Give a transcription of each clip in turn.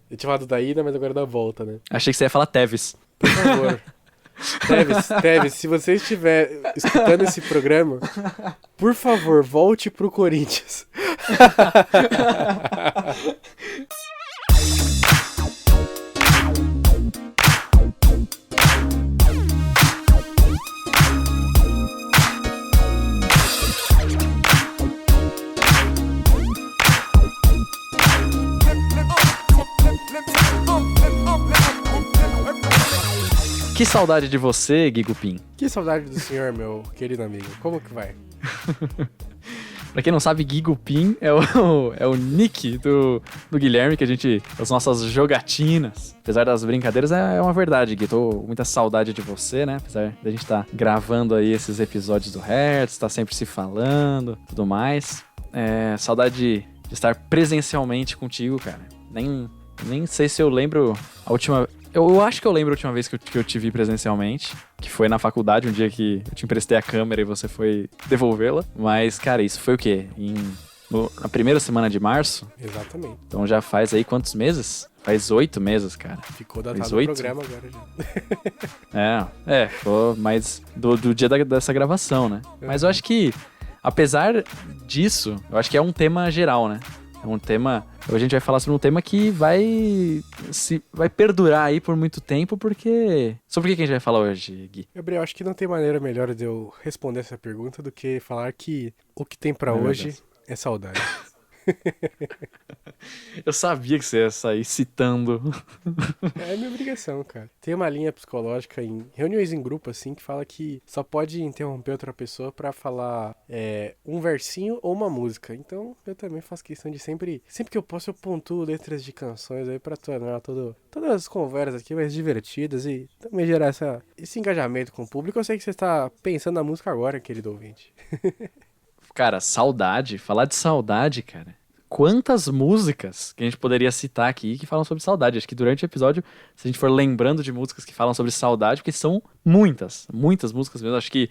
Eu tinha falado da ida, mas agora da volta, né? Achei que você ia falar Tevez. Por favor. Tevez, se você estiver escutando esse programa, por favor, volte pro Corinthians. Que saudade de você, Guigupim. Que saudade do senhor, meu querido amigo. Como que vai? Pra quem não sabe, Guigupim é o nick do Guilherme, que a gente... As nossas jogatinas. Apesar das brincadeiras, é uma verdade, Gui. Tô com muita saudade de você, né? Apesar da gente estar gravando aí esses episódios do Hertz, tá sempre se falando, tudo mais. Saudade de estar presencialmente contigo, cara. Nem sei se eu lembro a última... Eu acho que eu lembro a última vez que eu te vi presencialmente, que foi na faculdade, um dia que eu te emprestei a câmera e você foi devolvê-la. Mas, cara, isso foi o quê? Na primeira semana de março? Exatamente. Então já faz aí quantos meses? Faz 8 meses, cara. Ficou datado o programa agora já. Ficou mais do dia dessa gravação, né? Mas eu acho que, apesar disso, eu acho que é um tema geral, né? É um tema... Hoje a gente vai falar sobre um tema que vai perdurar aí por muito tempo, porque... Sobre o que a gente vai falar hoje, Gui? Gabriel, acho que não tem maneira melhor de eu responder essa pergunta do que falar que o que tem pra hoje é saudade. Eu sabia que você ia sair citando. É minha obrigação, cara. Tem uma linha psicológica em reuniões em grupo, assim, que fala que só pode interromper outra pessoa pra falar um versinho ou uma música. Então, eu também faço questão de sempre que eu posso, eu pontuo letras de canções aí pra tornar todas as conversas aqui mais divertidas e também gerar esse engajamento com o público. Eu sei que você está pensando na música agora, querido ouvinte. Cara, saudade. Falar de saudade, cara. Quantas músicas que a gente poderia citar aqui que falam sobre saudade? Acho que durante o episódio, se a gente for lembrando de músicas que falam sobre saudade, porque são muitas músicas mesmo. Acho que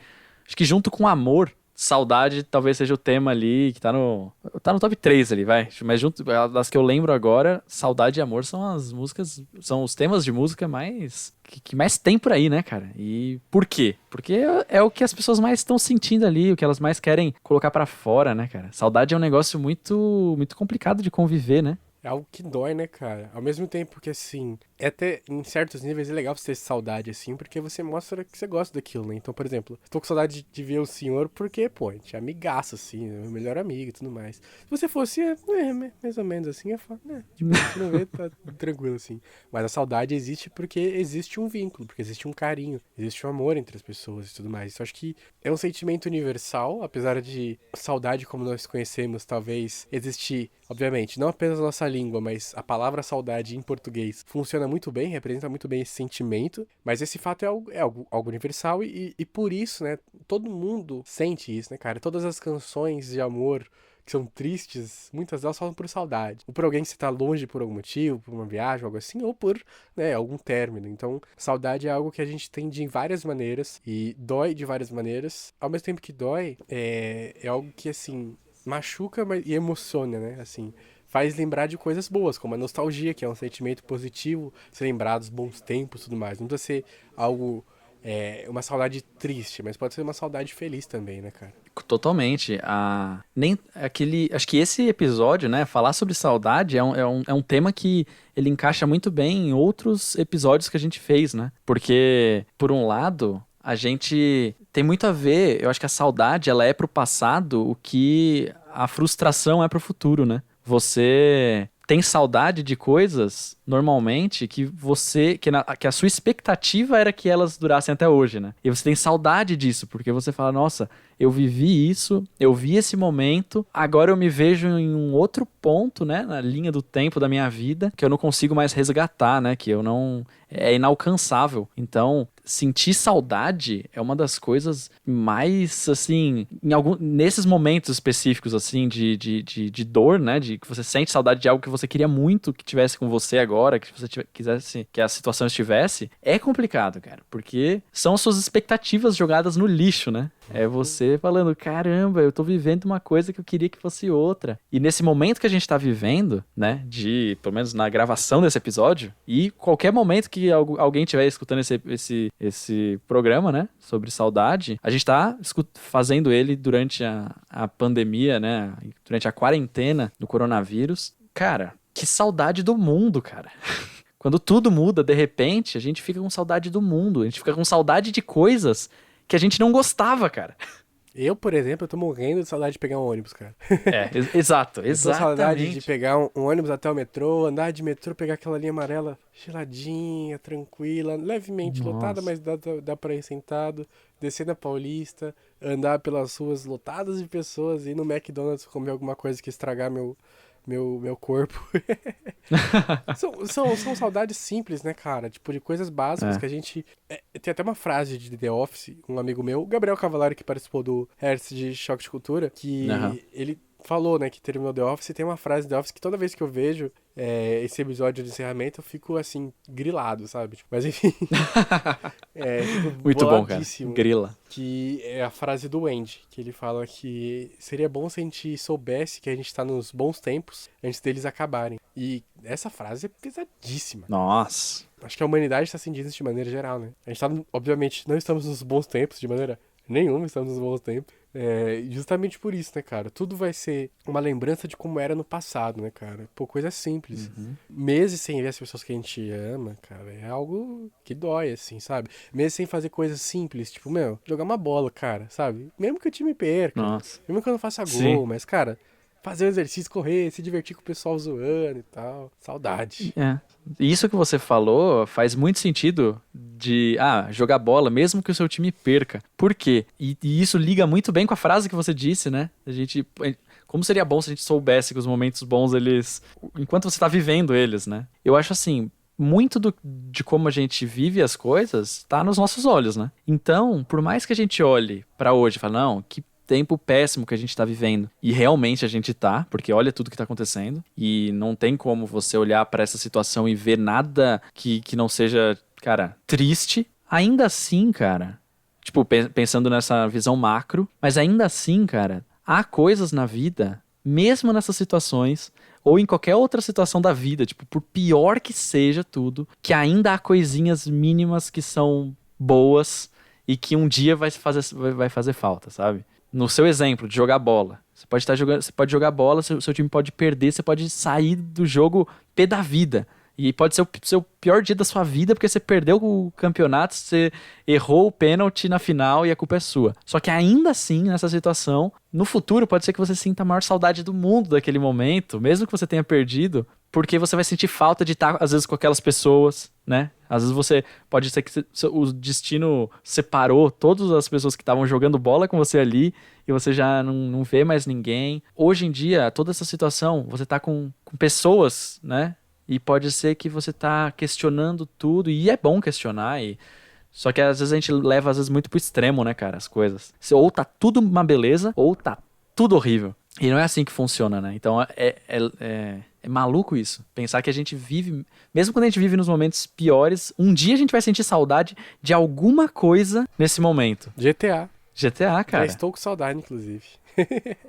junto com amor, saudade talvez seja o tema ali que tá no top 3 ali, vai. Mas junto das que eu lembro agora, saudade e amor são as músicas, são os temas de música mais que mais tem por aí, né, cara? E por quê? Porque é o que as pessoas mais estão sentindo ali, o que elas mais querem colocar pra fora, né, cara? Saudade é um negócio muito, muito complicado de conviver, né? É algo que dói, né, cara? Ao mesmo tempo que, assim, até em certos níveis é legal você ter saudade, assim, porque você mostra que você gosta daquilo, né? Então, por exemplo, tô com saudade de ver o senhor porque, pô, a gente é amigaço, assim, meu melhor amigo e tudo mais. Se você fosse, mais ou menos assim, eu falo, tipo, a gente não vê, tá tranquilo, assim. Mas a saudade existe porque existe um vínculo, porque existe um carinho, existe um amor entre as pessoas e tudo mais. Isso acho que é um sentimento universal, apesar de saudade como nós conhecemos, talvez existir, obviamente, não apenas a nossa língua, mas a palavra saudade em português funciona muito bem, representa muito bem esse sentimento, mas esse fato é algo universal e por isso, né, todo mundo sente isso, né, cara? Todas as canções de amor que são tristes, muitas delas falam por saudade. Ou por alguém que você tá longe por algum motivo, por uma viagem, algo assim, ou por, né, algum término. Então, saudade é algo que a gente tem de várias maneiras e dói de várias maneiras. Ao mesmo tempo que dói, é algo que, assim, machuca e emociona, né, assim... Faz lembrar de coisas boas, como a nostalgia, que é um sentimento positivo, se lembrar dos bons tempos e tudo mais. Não precisa ser algo, uma saudade triste, mas pode ser uma saudade feliz também, né, cara? Totalmente. Acho que esse episódio, né, falar sobre saudade é um tema que ele encaixa muito bem em outros episódios que a gente fez, né? Porque, por um lado, a gente tem muito a ver, eu acho que a saudade, ela é pro passado o que a frustração é pro futuro, né? Você tem saudade de coisas, normalmente, que a sua expectativa era que elas durassem até hoje, né? E você tem saudade disso, porque você fala, nossa, eu vivi isso, eu vi esse momento, agora eu me vejo em um outro ponto, né, na linha do tempo da minha vida, que eu não consigo mais resgatar, né, que eu não... é inalcançável. Então, sentir saudade é uma das coisas mais, assim, nesses momentos específicos, assim, de dor, né, de que você sente saudade de algo que você queria muito que tivesse com você agora, que você quisesse que a situação estivesse, é complicado, cara, porque são suas expectativas jogadas no lixo, né? É você falando, caramba, eu tô vivendo uma coisa que eu queria que fosse outra. E nesse momento que a gente tá vivendo, né, pelo menos na gravação desse episódio, e qualquer momento que alguém estiver escutando esse programa, né, sobre saudade, a gente tá fazendo ele durante a pandemia, né, durante a quarentena do coronavírus. Cara, que saudade do mundo, cara. Quando tudo muda, de repente, a gente fica com saudade do mundo. A gente fica com saudade de coisas que a gente não gostava, cara. Eu, por exemplo, eu tô morrendo de saudade de pegar um ônibus, cara. Exato, Eu tô com saudade de exatamente. pegar um ônibus até o metrô, andar de metrô, pegar aquela linha amarela geladinha, tranquila, levemente lotada, Nossa. mas dá pra ir sentado, descer na Paulista, andar pelas ruas lotadas de pessoas, ir no McDonald's comer alguma coisa que estragar meu corpo. São saudades simples, né, cara? Tipo, de coisas básicas É. que a gente. Tem até uma frase de The Office, um amigo meu, o Gabriel Cavalari, que participou do Hertz de Choque de Cultura, Aham. que ele falou, né, que terminou The Office, e tem uma frase de The Office que toda vez que eu vejo esse episódio de encerramento, eu fico, assim, grilado, sabe? Tipo, mas enfim, fico Muito bom, cara. boladíssimo. Grila. Que é a frase do Andy, que ele fala que seria bom se a gente soubesse que a gente tá nos bons tempos antes deles acabarem. E essa frase é pesadíssima. Nossa. Acho que a humanidade está sentindo isso de maneira geral, né? A gente tá, obviamente, não estamos nos bons tempos de maneira nenhuma, estamos nos bons tempos. Justamente por isso, né, cara? Tudo vai ser uma lembrança de como era no passado, né, cara? Pô, coisa simples. Meses sem ver as pessoas que a gente ama, cara, é algo que dói, assim, sabe? Meses sem fazer coisas simples, tipo, meu, jogar uma bola, cara, sabe? Mesmo que o time perca, Nossa. mesmo que eu não faça Sim. gol, mas, cara, fazer o exercício, correr, se divertir com o pessoal zoando e tal. Saudade. É. Isso que você falou faz muito sentido de jogar bola, mesmo que o seu time perca. Por quê? E isso liga muito bem com a frase que você disse, né? Como seria bom se a gente soubesse que os momentos bons, enquanto você tá vivendo eles, né? Eu acho assim, muito de como a gente vive as coisas tá nos nossos olhos, né? Então, por mais que a gente olhe pra hoje e fale, não, que tempo péssimo que a gente tá vivendo. E realmente a gente tá, porque olha tudo que tá acontecendo. E não tem como você olhar pra essa situação e ver nada que não seja, cara, triste. Ainda assim, cara, tipo, pensando nessa visão macro, mas ainda assim, cara, há coisas na vida, mesmo nessas situações, ou em qualquer outra situação da vida, tipo, por pior que seja tudo, que ainda há coisinhas mínimas que são boas e que um dia vai fazer falta, sabe? No seu exemplo de jogar bola. Você pode estar jogando, você pode jogar bola, seu time pode perder, você pode sair do jogo pé da vida. E pode ser o seu pior dia da sua vida, porque você perdeu o campeonato, você errou o pênalti na final e a culpa é sua. Só que ainda assim, nessa situação, no futuro pode ser que você sinta a maior saudade do mundo daquele momento, mesmo que você tenha perdido, porque você vai sentir falta de estar, às vezes, com aquelas pessoas, né? Às vezes você pode ser que o destino separou todas as pessoas que estavam jogando bola com você ali e você já não vê mais ninguém. Hoje em dia, toda essa situação, você tá com pessoas, né? E pode ser que você tá questionando tudo, e é bom questionar, só que às vezes a gente leva às vezes muito pro extremo, né, cara, as coisas. Ou tá tudo uma beleza, ou tá tudo horrível. E não é assim que funciona, né? Então é maluco isso. Pensar que a gente vive, mesmo quando a gente vive nos momentos piores, um dia a gente vai sentir saudade de alguma coisa nesse momento. GTA. GTA, Já cara. estou com saudade, inclusive.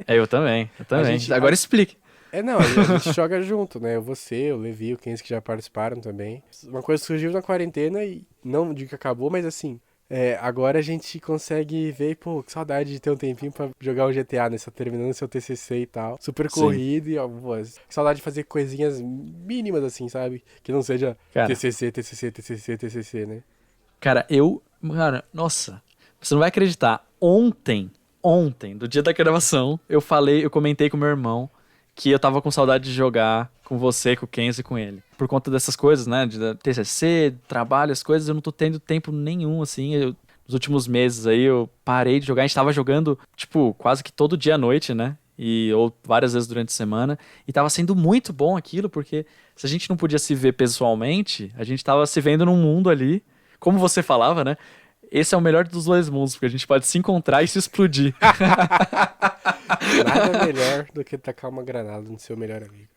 Eu também. gente- Agora explique. Não, a gente joga junto, né? Você, o Levi, o Kenzie que já participaram também. Uma coisa surgiu na quarentena e não digo que acabou, mas assim, agora a gente consegue ver, pô, que saudade de ter um tempinho pra jogar o GTA, né? Você tá terminando seu TCC e tal. Super Sim. corrido e, ó, pô, que saudade de fazer coisinhas mínimas assim, sabe? Que não seja Cara. TCC, né? Cara, nossa, você não vai acreditar. Ontem, do dia da gravação, eu comentei com meu irmão que eu tava com saudade de jogar com você, com o Kenzie e com ele. Por conta dessas coisas, né, de TCC, trabalho, as coisas, eu não tô tendo tempo nenhum, assim, nos últimos meses aí eu parei de jogar, a gente tava jogando, tipo, quase que todo dia à noite, né, ou várias vezes durante a semana, e tava sendo muito bom aquilo, porque se a gente não podia se ver pessoalmente, a gente tava se vendo num mundo ali, como você falava, né, esse é o melhor dos dois mundos, porque a gente pode se encontrar e se explodir. Nada melhor do que tacar uma granada no seu melhor amigo.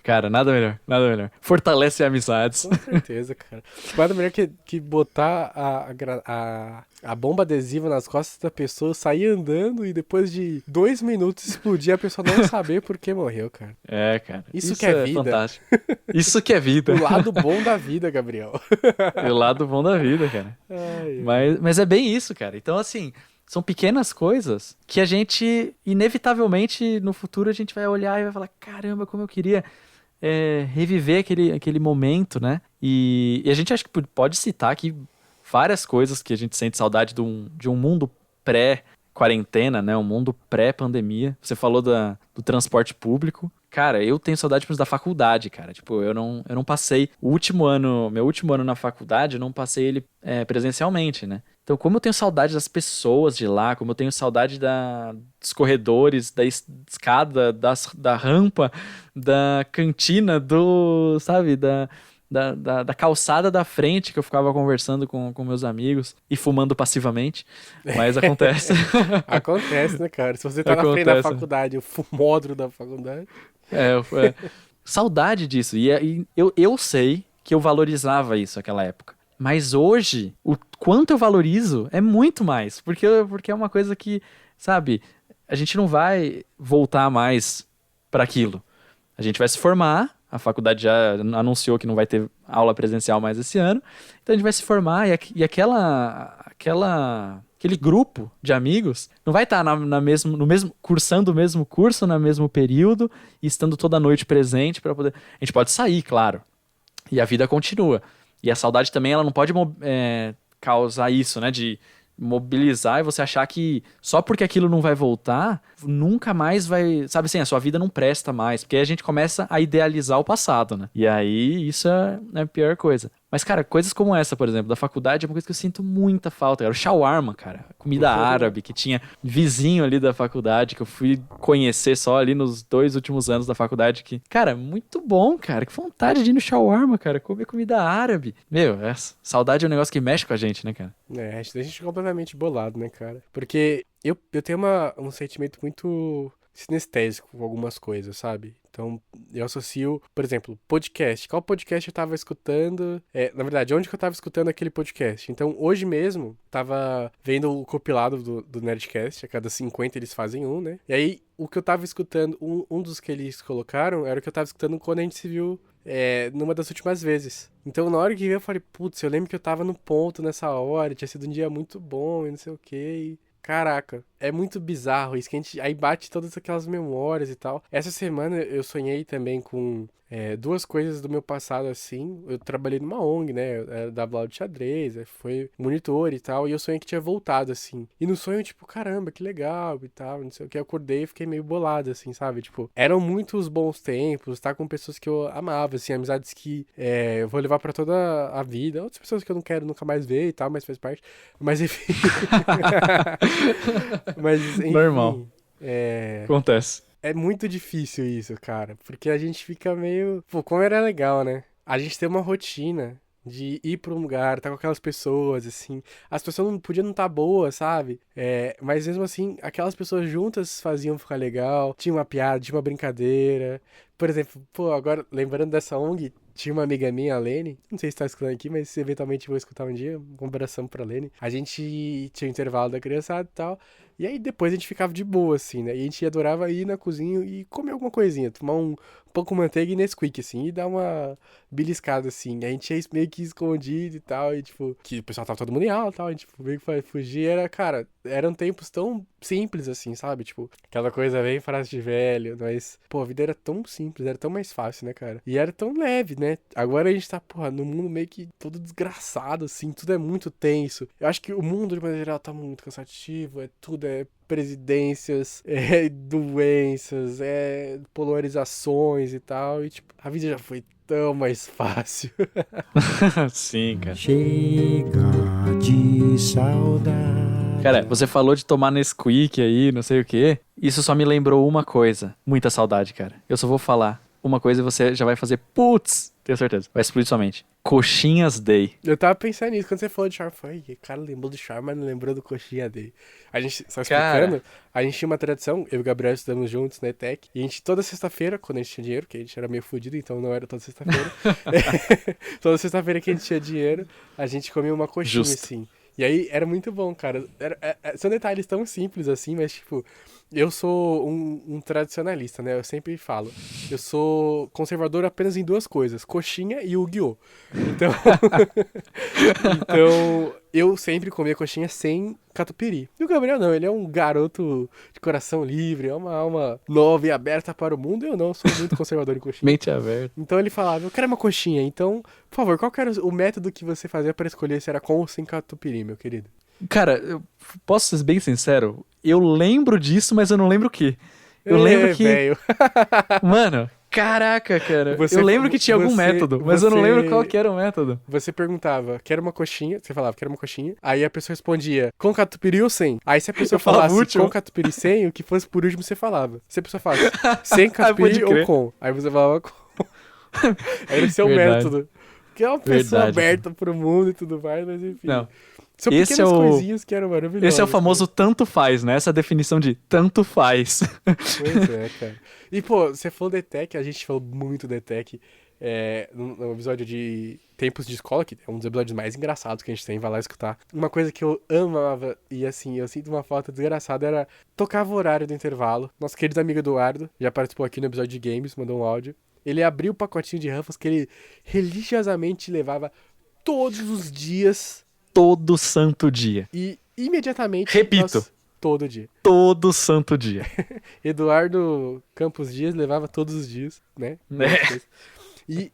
Cara, nada melhor, nada melhor. Fortalece amizades. Com certeza, cara. Nada melhor que botar a bomba adesiva nas costas da pessoa, sair andando e depois de 2 minutos explodir, a pessoa não saber por que morreu, cara. É, cara. Isso que é vida. Fantástico. Isso que é vida. O lado bom da vida, Gabriel. O lado bom da vida, cara. Mas é bem isso, cara. Então, assim, são pequenas coisas que a gente, inevitavelmente, no futuro, a gente vai olhar e vai falar, caramba, como eu queria reviver aquele momento, né? E a gente acho que pode citar aqui várias coisas que a gente sente saudade de um mundo pré-quarentena, né? Um mundo pré-pandemia. Você falou do transporte público. Cara, eu tenho saudade da faculdade, cara. Tipo, eu não passei meu último ano na faculdade, eu não passei ele presencialmente, né? Então, como eu tenho saudade das pessoas de lá, como eu tenho saudade dos corredores, da escada, da rampa, da cantina, sabe, da calçada da frente que eu ficava conversando com meus amigos e fumando passivamente. Mas acontece. Acontece, né, cara? Se você tá na frente da faculdade, o fumódromo da faculdade. Saudade disso. E eu sei que eu valorizava isso naquela época. Mas hoje, o quanto eu valorizo é muito mais. Porque é uma coisa que, sabe, a gente não vai voltar mais para aquilo. A gente vai se formar, a faculdade já anunciou que não vai ter aula presencial mais esse ano. Então a gente vai se formar e aquele grupo de amigos não vai estar cursando o mesmo curso, no mesmo período, e estando toda noite presente para poder... A gente pode sair, claro. E a vida continua. E a saudade também, ela não pode causar isso, né? De mobilizar e você achar que só porque aquilo não vai voltar, nunca mais vai... Sabe assim, a sua vida não presta mais. Porque aí a gente começa a idealizar o passado, né? E aí isso é a pior coisa. Mas, cara, coisas como essa, por exemplo, da faculdade, é uma coisa que eu sinto muita falta. Era o shawarma, cara. Comida árabe, que tinha vizinho ali da faculdade, que eu fui conhecer só ali nos 2 últimos anos da faculdade. Que, cara, muito bom, cara. Que vontade de ir no shawarma, cara. Comer comida árabe. Meu, saudade é um negócio que mexe com a gente, né, cara? Deixa a gente completamente bolado, né, cara? Porque eu tenho um sentimento muito sinestésico com algumas coisas, sabe? Então, eu associo, por exemplo, podcast. Qual podcast eu tava escutando? Na verdade, onde que eu tava escutando aquele podcast? Então, hoje mesmo, tava vendo o compilado do Nerdcast. A cada 50 eles fazem um, né? E aí, o que eu tava escutando, um dos que eles colocaram, era o que eu tava escutando quando a gente se viu numa das últimas vezes. Então, na hora que eu falei, putz, eu lembro que eu tava no ponto nessa hora, tinha sido um dia muito bom e não sei o quê. Caraca, é muito bizarro isso, que aí bate todas aquelas memórias e tal. Essa semana eu sonhei também com 2 coisas do meu passado, assim. Eu trabalhei numa ONG, né? Eu era dava aula de xadrez, foi monitor e tal, e eu sonhei que tinha voltado, assim. E no sonho, tipo, caramba, que legal e tal, não sei o que. Eu acordei e fiquei meio bolado, assim, sabe? Tipo, eram muitos bons tempos, tá? Com pessoas que eu amava, assim, amizades que eu vou levar pra toda a vida. Outras pessoas que eu não quero nunca mais ver e tal, mas faz parte. Mas enfim. Mas, enfim, normal. Acontece. É muito difícil isso, cara. Porque a gente fica meio... Pô, como era legal, né? A gente tem uma rotina de ir pra um lugar, tá com aquelas pessoas, assim. As pessoas não podiam não estar boas, sabe? Mas mesmo assim, aquelas pessoas juntas faziam ficar legal. Tinha uma piada, tinha uma brincadeira. Por exemplo, pô, agora, lembrando dessa ONG, tinha uma amiga minha, a Lene. Não sei se tá escutando aqui, mas eventualmente vou escutar um dia. Um abração pra Lene. A gente tinha o intervalo da criançada e tal. E aí depois a gente ficava de boa, assim, né? E a gente adorava ir na cozinha e comer alguma coisinha. Tomar um pão com manteiga e Nesquik, assim. E dar uma beliscada, assim. A gente ia meio que escondido e tal. E, tipo, que o pessoal tava todo mundo em aula e tal. A gente, tipo, meio que fugir. Cara, eram tempos tão simples, assim, sabe? Tipo, aquela coisa bem frase de velho. Mas, pô, a vida era tão simples, era tão mais fácil, né, cara? E era tão leve, né? Agora a gente tá, porra, no mundo meio que todo desgraçado, assim. Tudo é muito tenso. Eu acho que o mundo, de maneira geral, tá muito cansativo. Tudo presidências, doenças, polarizações e tal. E, tipo, a vida já foi tão mais fácil. Sim, cara. Chega de saudade. Cara, você falou de tomar Nesquik aí, não sei o quê. Isso só me lembrou uma coisa. Muita saudade, cara. Eu só vou falar uma coisa e você já vai fazer, putz, Tenho certeza. Vai explodir sua mente. Coxinhas Day. Eu tava pensando nisso quando você falou de Charme. Falei, cara, lembrou do Charme, mas não lembrou do Coxinha dele. A gente, só explicando, a gente tinha uma tradição, eu e o Gabriel estudamos juntos na ETEC, e a gente toda sexta-feira, quando a gente tinha dinheiro, que a gente era meio fudido, então não era toda sexta-feira, toda sexta-feira que a gente tinha dinheiro, a gente comia uma coxinha, Justo. assim. E aí era muito bom, cara. São detalhes tão simples assim, mas tipo, eu sou um tradicionalista, né? Eu sempre falo. Eu sou conservador apenas em duas coisas: coxinha e Yu-Gi-Oh! Então, então, eu sempre comia coxinha sem catupiry. E o Gabriel não, ele é um garoto de coração livre, é uma alma nova e aberta para o mundo. Eu não, sou muito conservador em coxinha. Mente aberta. Então ele falava, eu quero uma coxinha. Então, por favor, qual que era o método que você fazia para escolher se era com ou sem catupiry, meu querido? Cara, eu posso ser bem sincero? Eu lembro disso, mas eu não lembro o quê. Eu lembro que... Velho. Mano, caraca, cara. Eu lembro que tinha algum método, mas eu não lembro qual que era o método. Você perguntava, quero uma coxinha, você falava, quero uma coxinha, aí a pessoa respondia, com catupiry ou sem? Aí se a pessoa falasse com catupiry sem, o que fosse por último você falava. Se a pessoa falasse sem catupiry ou com, aí você falava com. Aí esse é o método. Que é uma pessoa aberta pro mundo e tudo mais, mas enfim. Não. São pequenas coisinhas que eram maravilhosas. Esse é o famoso tanto faz, né? Essa definição de tanto faz. Pois é, cara. E, pô, você falou da ETEC, a gente falou muito da ETEC no episódio de Tempos de Escola, que é um dos episódios mais engraçados que a gente tem, vai lá escutar. Uma coisa que eu amava, e assim, eu sinto uma falta desgraçada, era tocava o horário do intervalo. Nosso querido amigo Eduardo, já participou aqui no episódio de Games, mandou um áudio. Ele abriu o pacotinho de Ruffles que ele religiosamente levava todos os dias. Todo santo dia. E imediatamente... Repito. Todo dia. Todo santo dia. Eduardo Campos Dias levava todos os dias, né? E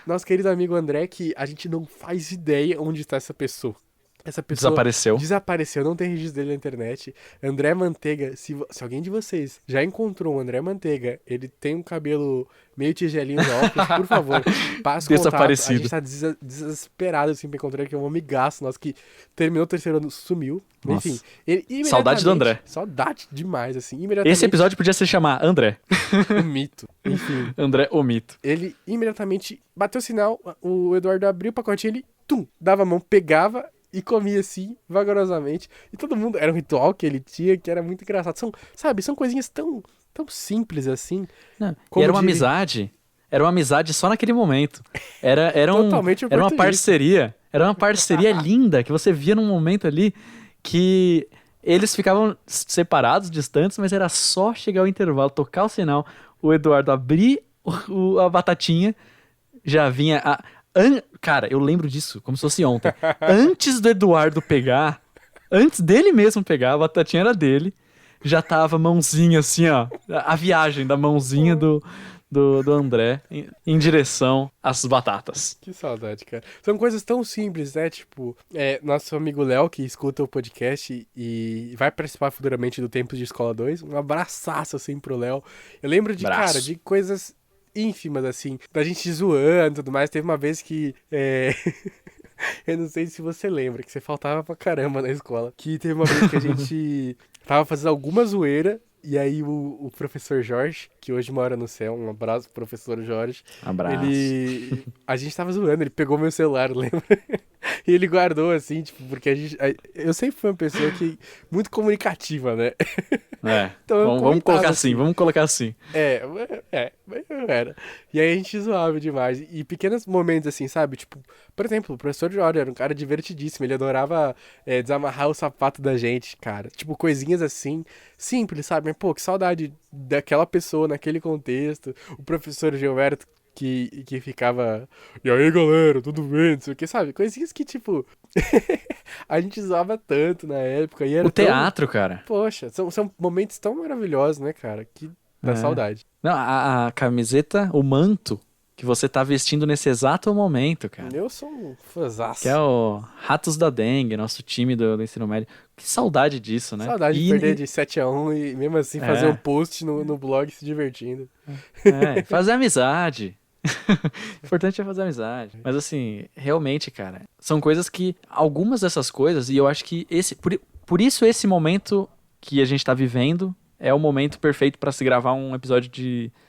nosso querido amigo André, que a gente não faz ideia onde está essa pessoa. Essa pessoa desapareceu, não tem registro dele na internet. André Manteiga, se alguém de vocês já encontrou o André Manteiga, ele tem um cabelo meio tigelinho no óculos, por favor, passe contato. Desaparecido. A gente tá desesperado assim pra encontrar, que é um amigaço nosso que terminou o terceiro ano, sumiu. Nossa. Enfim, ele saudade do André. Saudade demais, assim. Imediatamente, esse episódio podia se chamar André. O mito. Enfim. André, o mito. Ele imediatamente bateu o sinal, o Eduardo abriu o pacotinho, ele dava a mão, pegava e comia assim, vagarosamente. E todo mundo... Era um ritual que ele tinha, que era muito engraçado. São coisinhas tão simples assim. Não, e era uma amizade. Era uma amizade só naquele momento. Era uma parceria. Era uma parceria linda que você via num momento ali que eles ficavam separados, distantes, mas era só chegar ao intervalo, tocar o sinal, o Eduardo abrir a batatinha, já vinha... Cara, eu lembro disso como se fosse ontem. Antes do Eduardo pegar, antes dele mesmo pegar, a batatinha era dele, já tava a mãozinha assim, ó. A viagem da mãozinha do André em direção às batatas. Que saudade, cara. São coisas tão simples, né? Tipo, nosso amigo Léo, que escuta o podcast e vai participar futuramente do Tempos de Escola 2. Um abraçaço, assim, pro Léo. Eu lembro cara, de coisas ínfimas, assim, da gente zoando e tudo mais. Teve uma vez que... eu não sei se você lembra, que você faltava pra caramba na escola. Que teve uma vez que a gente tava fazendo alguma zoeira, e aí o professor Jorge, que hoje mora no céu, um abraço pro professor Jorge. Abraço. A gente tava zoando, ele pegou meu celular, lembra? E ele guardou, assim, tipo, porque eu sempre fui uma pessoa muito comunicativa, né? Então vamos colocar assim. Eu era. E aí a gente zoava demais. E pequenos momentos assim, sabe? Tipo, por exemplo, o professor Jorge era um cara divertidíssimo. Ele adorava desamarrar o sapato da gente, cara. Tipo, coisinhas assim, simples, sabe? Mas, pô, que saudade daquela pessoa naquele contexto. O professor Gilberto que ficava... E aí, galera, tudo bem? Não sei o que, sabe? Coisinhas que, tipo... a gente zoava tanto na época. E era teatro, cara. Poxa, são momentos tão maravilhosos, né, cara? Que dá saudade. Não, a camiseta, o manto que você tá vestindo nesse exato momento, cara. Eu sou um fãzaço. Que é o Ratos da Dengue, nosso time do ensino médio. Que saudade disso, né? Saudade de perder de 7-1 e mesmo assim fazer um post no blog se divertindo. Fazer amizade. Importante é fazer amizade. Mas assim, realmente, cara, são coisas que... Algumas dessas coisas, e eu acho que por isso esse momento que a gente tá vivendo é o momento perfeito pra se gravar um episódio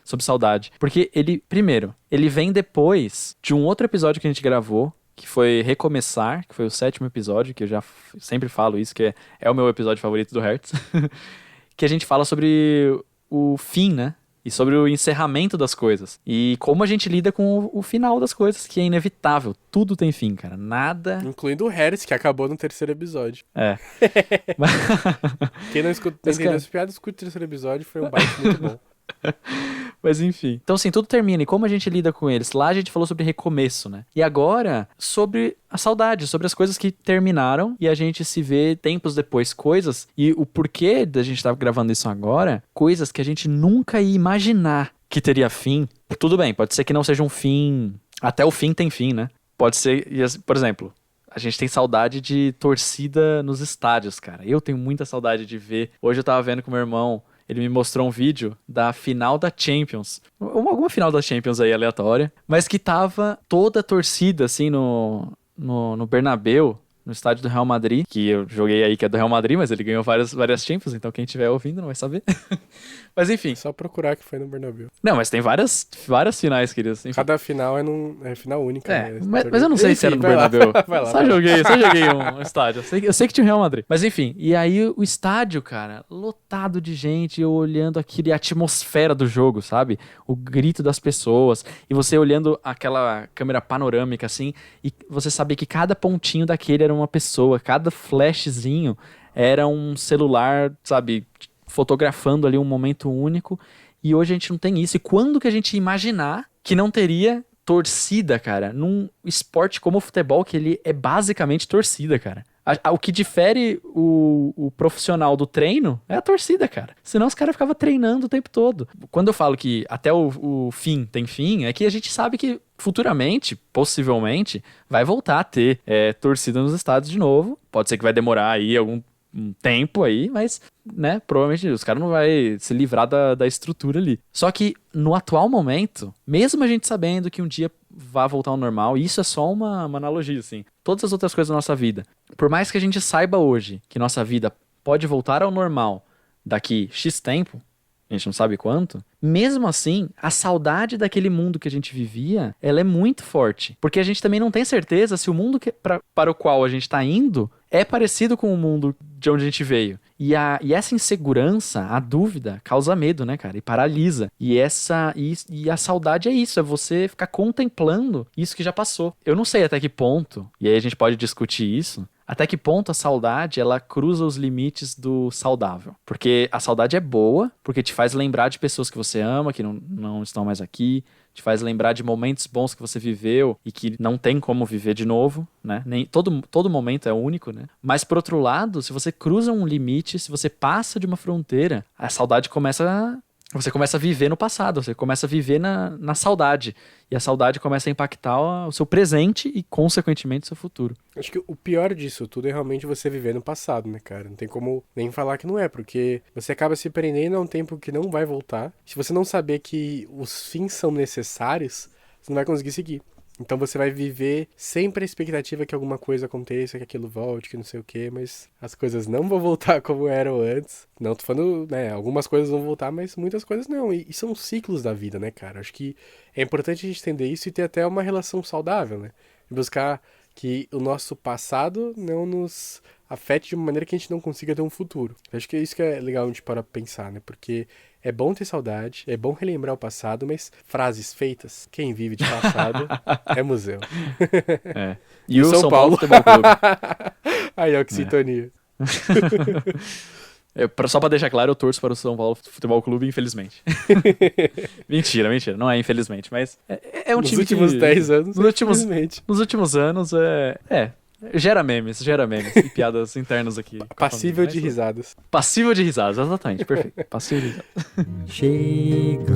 sobre saudade. Porque primeiro, ele vem depois de um outro episódio que a gente gravou, que foi Recomeçar, que foi o 7º episódio, que eu já sempre falo isso, que é o meu episódio favorito do Hertz, que a gente fala sobre o fim, né? E sobre o encerramento das coisas. E como a gente lida com o final das coisas, que é inevitável. Tudo tem fim, cara. Nada... Incluindo o Harris, que acabou no 3º episódio. É. Quem não entendeu as piadas, escuta o 3º episódio, foi um baita muito bom. Mas enfim. Então, assim, tudo termina. E como a gente lida com eles? Lá a gente falou sobre recomeço, né? E agora, sobre a saudade, sobre as coisas que terminaram e a gente se vê tempos depois. Coisas, e o porquê da gente estar gravando isso agora, coisas que a gente nunca ia imaginar que teria fim. Tudo bem, pode ser que não seja um fim... Até o fim tem fim, né? Pode ser, por exemplo... A gente tem saudade de torcida nos estádios, cara. Eu tenho muita saudade de ver. Hoje eu tava vendo com meu irmão, ele me mostrou um vídeo da final da Champions. Alguma final da Champions aí, aleatória. Mas que tava toda a torcida, assim, no Bernabéu, no estádio do Real Madrid. Que eu joguei aí, que é do Real Madrid, mas ele ganhou várias Champions. Então quem estiver ouvindo não vai saber. Mas enfim. Só procurar que foi no Bernabéu. Não, mas tem várias finais, queridos. Enfim. Cada final é final única. É, né? mas eu não sei se era no Bernabéu. Só joguei um estádio. Eu sei que tinha o Real Madrid. Mas enfim, e aí o estádio, cara, lotado de gente, eu olhando aquilo e a atmosfera do jogo, sabe? O grito das pessoas. E você olhando aquela câmera panorâmica, assim, e você sabia que cada pontinho daquele era uma pessoa, cada flashzinho era um celular, sabe, fotografando ali um momento único, e hoje a gente não tem isso. E quando que a gente ia imaginar que não teria torcida, cara, num esporte como o futebol, que ele é basicamente torcida, cara. O que difere o profissional do treino é a torcida, cara. Senão os caras ficavam treinando o tempo todo. Quando eu falo que até o fim tem fim, é que a gente sabe que futuramente, possivelmente, vai voltar a ter torcida nos estádios de novo. Pode ser que vai demorar aí um tempo aí, mas, né, provavelmente os caras não vão se livrar da estrutura ali. Só que no atual momento, mesmo a gente sabendo que um dia vai voltar ao normal, e isso é só uma analogia, assim, todas as outras coisas da nossa vida, por mais que a gente saiba hoje que nossa vida pode voltar ao normal daqui X tempo, a gente não sabe quanto, mesmo assim, a saudade daquele mundo que a gente vivia, ela é muito forte. Porque a gente também não tem certeza se o mundo para o qual a gente está indo é parecido com o mundo de onde a gente veio. E essa insegurança, a dúvida, causa medo, né, cara? E paralisa. E a saudade é isso, é você ficar contemplando isso que já passou. Eu não sei até que ponto, e aí a gente pode discutir isso, até que ponto a saudade, ela cruza os limites do saudável. Porque a saudade é boa, porque te faz lembrar de pessoas que você ama, que não estão mais aqui, te faz lembrar de momentos bons que você viveu e que não tem como viver de novo, né? Nem, todo momento é único, né? Mas, por outro lado, se você cruza um limite, se você passa de uma fronteira, a saudade você começa a viver no passado, você começa a viver na saudade. E a saudade começa a impactar o seu presente e, consequentemente, o seu futuro. Acho que o pior disso tudo é realmente você viver no passado, né, cara? Não tem como nem falar que não é, porque você acaba se prendendo a um tempo que não vai voltar. Se você não saber que os fins são necessários, você não vai conseguir seguir. Então você vai viver sempre a expectativa que alguma coisa aconteça, que aquilo volte, que não sei o quê, mas as coisas não vão voltar como eram antes. Não tô falando, né, algumas coisas vão voltar, mas muitas coisas não. E são ciclos da vida, né, cara? Acho que é importante a gente entender isso e ter até uma relação saudável, né? E buscar que o nosso passado não nos afete de uma maneira que a gente não consiga ter um futuro. Acho que é isso que é legal a gente parar pra pensar, né? Porque é bom ter saudade, é bom relembrar o passado, mas frases feitas, quem vive de passado é museu. É. E o São Paulo Futebol Clube. Aí, ó, que sintonia. Só pra deixar claro, eu torço para o São Paulo Futebol Clube, infelizmente. Mentira, não é infelizmente, mas é um nos time últimos 10 anos, nos últimos anos, gera memes e piadas internas aqui. Passível de risadas. Passível de risadas, exatamente, perfeito. Passível de risadas. Chega